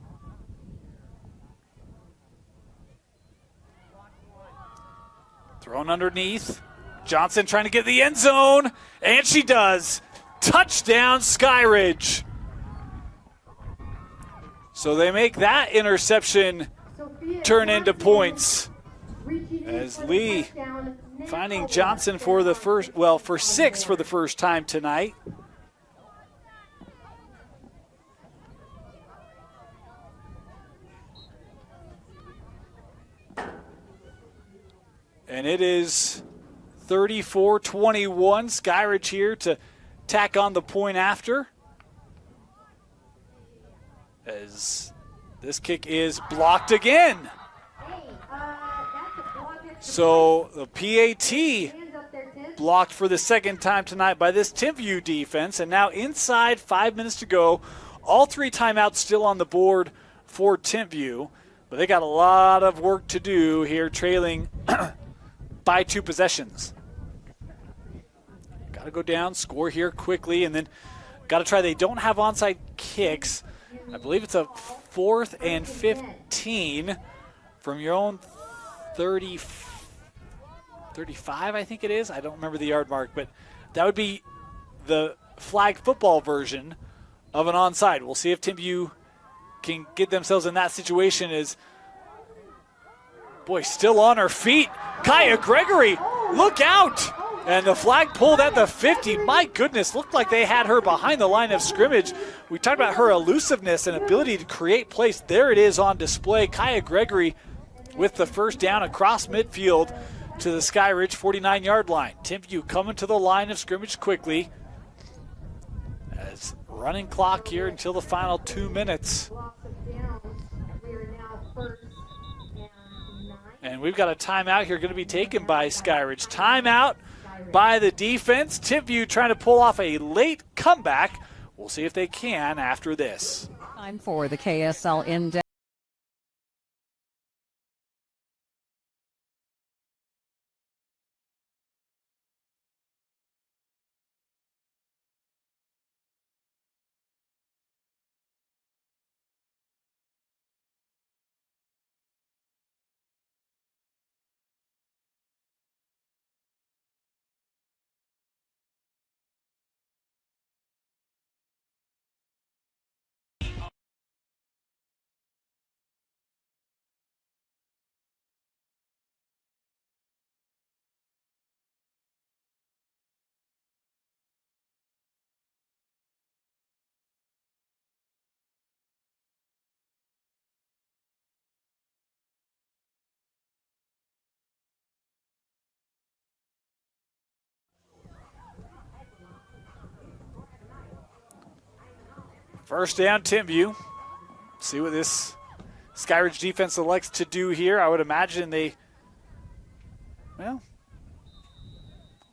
Thrown underneath. Johnson trying to get the end zone, and she does. Touchdown, Skyridge. So they make that interception turn into points. As Lee finding Johnson for the first, well, for 6 for the first time tonight. And it is 34-21. Skyridge here to tack on the point after. As this kick is blocked again. So the PAT blocked for the 2nd time tonight by this Timpview defense. And now inside 5 minutes to go. All 3 timeouts still on the board for Timpview. But they got a lot of work to do here, trailing by 2 possessions. Got to go down, score here quickly, and then got to try. They don't have onside kicks. I believe it's a 4th and 15 from your own 35, I think it is. I don't remember the yard mark, but that would be the flag football version of an onside. We'll see if Timpview can get themselves in that situation. Is boy, still on her feet. Kaya Gregory, look out! And the flag pulled at the 50. My goodness, looked like they had her behind the line of scrimmage. We talked about her elusiveness and ability to create plays. There it is on display. Kaya Gregory with the first down across midfield to the Skyridge 49-yard line. Timpview coming to the line of scrimmage quickly. As running clock here until the final 2 minutes. And we've got a timeout here going to be taken by Skyridge. Timeout by the defense. Timpview trying to pull off a late comeback. We'll see if they can after this. Time for the KSL in-depth. First down, Timpview. See what this Skyridge defense elects to do here. I would imagine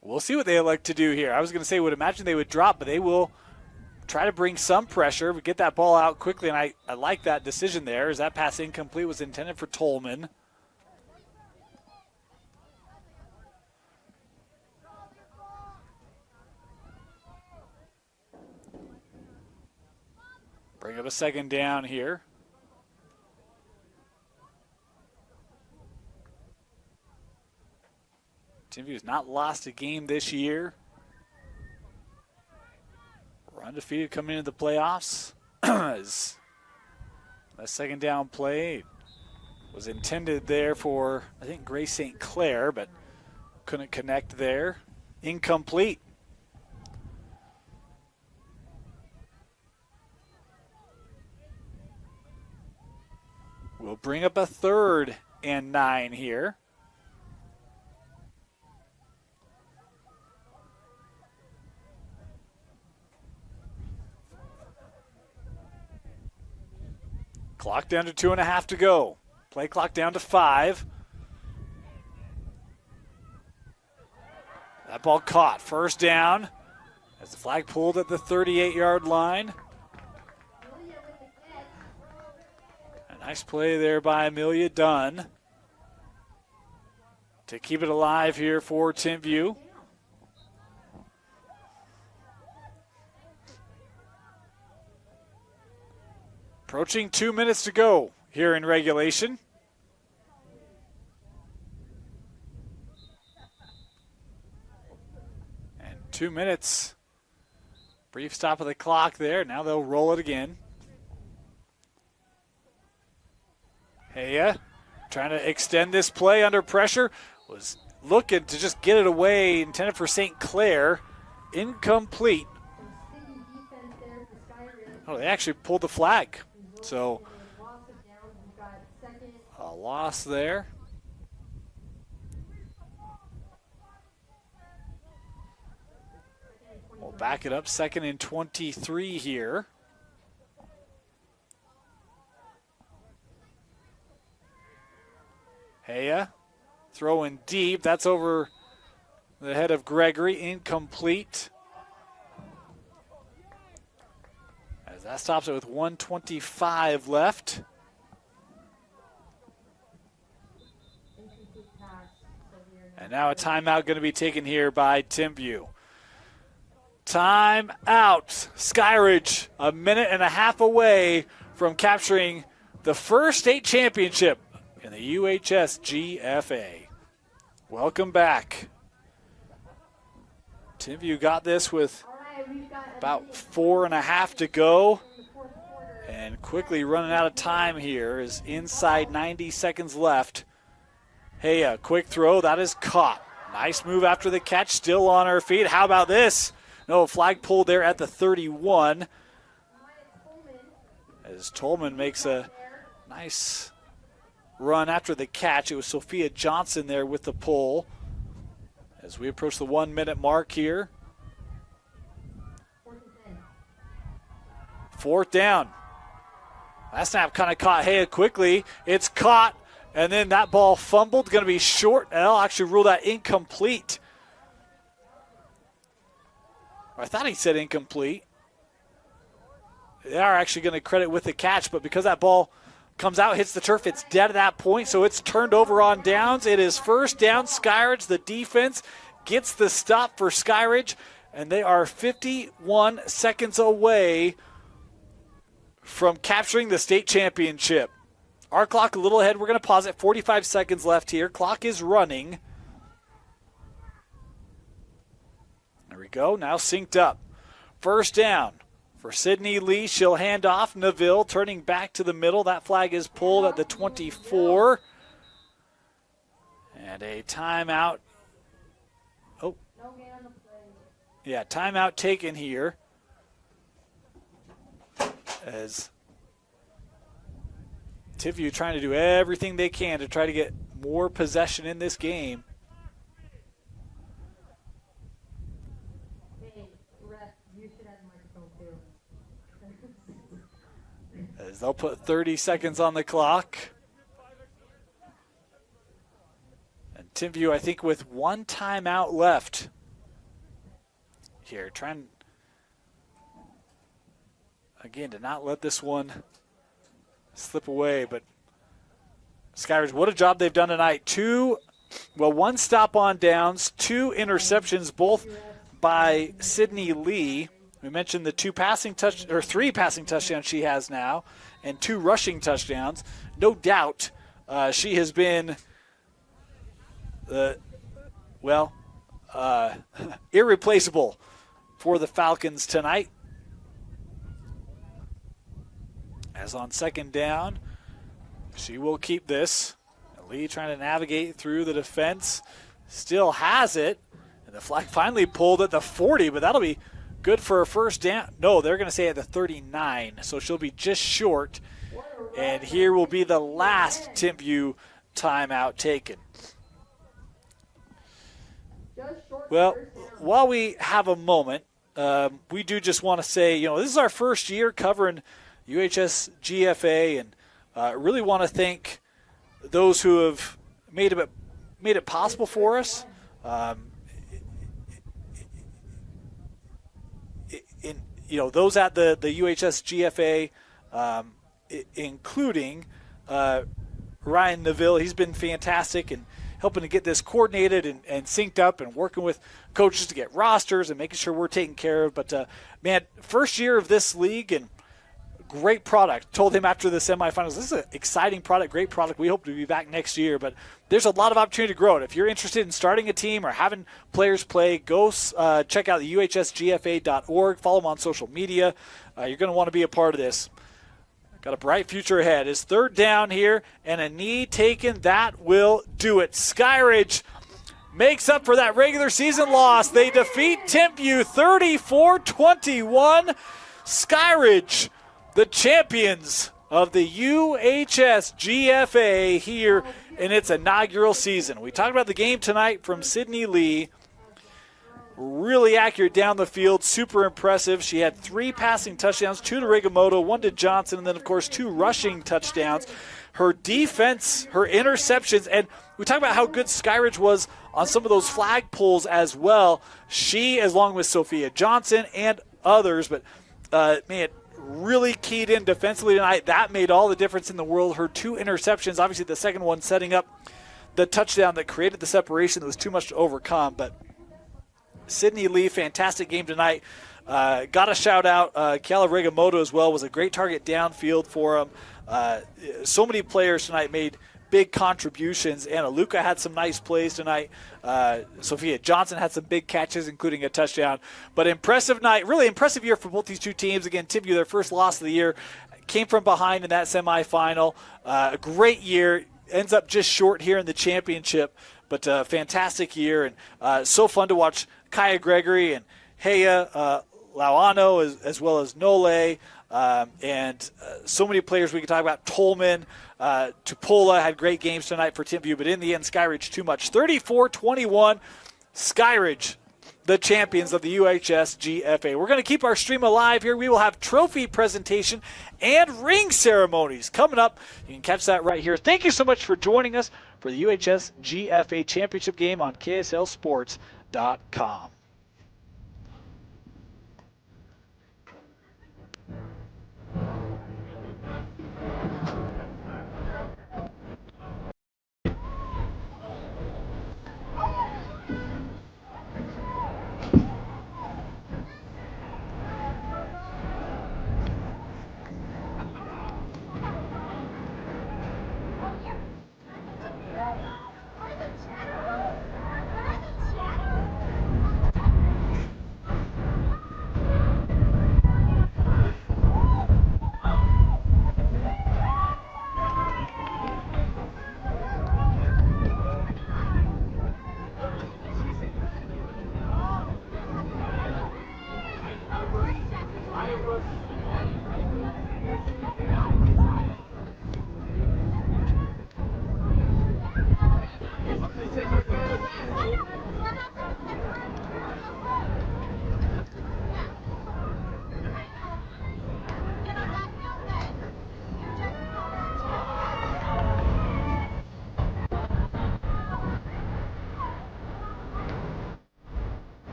we'll see what they elect to do here. I was going to say would imagine they would drop, but they will try to bring some pressure. We get that ball out quickly, and I like that decision there, as that pass incomplete was intended for Tolman. Bring up a second down here. Timpview has not lost a game this year. We're undefeated coming into the playoffs. As that second down play was intended there for, I think, Grace St. Clair, but couldn't connect there. Incomplete. We'll bring up a 3rd and 9 here. Clock down to 2.5 to go. Play clock down to 5. That ball caught. First down as the flag pulled at the 38-yard line. A nice play there by Amelia Dunn to keep it alive here for Timpview. Approaching 2 minutes to go here in regulation. And 2 minutes. Brief stop of the clock there. Now they'll roll it again. Heya trying to extend this play under pressure. Was looking to just get it away. Intended for St. Clair. Incomplete. Oh, they actually pulled the flag. So, a loss there. We'll back it up. 2nd and 23 here. Heya throwing deep. That's over the head of Gregory. Incomplete. That stops it with 1:25 left. And now a timeout going to be taken here by Timpview. Timeout. Skyridge a minute and a half away from capturing the first state championship in the UHSGFA. Welcome back. Timpview got this with about 4.5 to go, and quickly running out of time here is inside 90 seconds left. Hey, a quick throw, that is caught. Nice move after the catch, still on her feet. How about this? No, flag pulled there at the 31. As Tolman makes a nice run after the catch. It was Sophia Johnson there with the pull. As we approach the 1 minute mark here. 4th down. That snap kind of caught Haya quickly. It's caught, and then that ball fumbled. Going to be short, and I'll actually rule that incomplete. I thought he said incomplete. They are actually going to credit with the catch, but because that ball comes out, hits the turf, it's dead at that point, so it's turned over on downs. It is 1st down. Skyridge, the defense, gets the stop for Skyridge, and they are 51 seconds away from capturing the state championship. Our clock a little ahead. We're going to pause it. 45 seconds left here. Clock is running. There we go. Now synced up. 1st down for Sydney Lee. She'll hand off. Neville turning back to the middle. That flag is pulled at the 24. And a timeout. Oh. Yeah, timeout taken here. As Timpview trying to do everything they can to try to get more possession in this game. Hey, ref, you should have a microphone too. as they'll put 30 seconds on the clock. And Timpview, I think, with one timeout left here, trying again to not let this one slip away. But Skyridge, what a job they've done tonight. One stop on downs, 2 interceptions, both by Sydney Lee. We mentioned the 3 passing touchdowns she has now, and 2 rushing touchdowns. No doubt, she has been, irreplaceable for the Falcons tonight. As on second down, she will keep this. Lee trying to navigate through the defense, still has it, and the flag finally pulled at the 40, but that'll be good for a first down. No, they're going to say at the 39, so she'll be just short, and here will be the last Timpview timeout taken. Well, while we have a moment, we do just want to say, this is our first year covering UHSGFA, and really want to thank those who have made it possible for us. Those at the UHSGFA, including Ryan Neville. He's been fantastic and helping to get this coordinated and synced up and working with coaches to get rosters and making sure we're taken care of. But, first year of this league and great product. Told him after the semifinals, this is an exciting product, great product. We hope to be back next year, but there's a lot of opportunity to grow it. If you're interested in starting a team or having players play, go check out the UHSGFA.org. Follow them on social media. You're going to want to be a part of this. Got a bright future ahead. It's third down here, and a knee taken. That will do it. Skyridge makes up for that regular season loss. They defeat Timpview 34-21. Skyridge, the champions of the UHSGFA here in its inaugural season. We talked about the game tonight from Sydney Lee. Really accurate down the field, super impressive. She had 3 passing touchdowns, 2 to Rigamoto, 1 to Johnson, and then, of course, 2 rushing touchdowns. Her defense, her interceptions, and we talked about how good Skyridge was on some of those flag pulls as well. She, along with Sophia Johnson and others, but, really keyed in defensively tonight. That made all the difference in the world. Her 2 interceptions, obviously the second one setting up the touchdown that created the separation that was too much to overcome. But Sydney Lee, fantastic game tonight. Got a shout out. Kala Rigamoto as well was a great target downfield for him. So many players tonight made big contributions. Anna Luca had some nice plays tonight. Sophia Johnson had some big catches, including a touchdown. But impressive night, really impressive year for both these two teams. Again, Timpview, their first loss of the year, came from behind in that semifinal. A great year, ends up just short here in the championship, but a fantastic year. And so fun to watch Kaya Gregory and Heya Lauano as well as Nole. And so many players we can talk about. Tolman, Tupola had great games tonight for Timpview, but in the end, Skyridge too much. 34-21, Skyridge, the champions of the UHSGFA. We're going to keep our stream alive here. We will have trophy presentation and ring ceremonies coming up. You can catch that right here. Thank you so much for joining us for the UHSGFA championship game on KSLSports.com.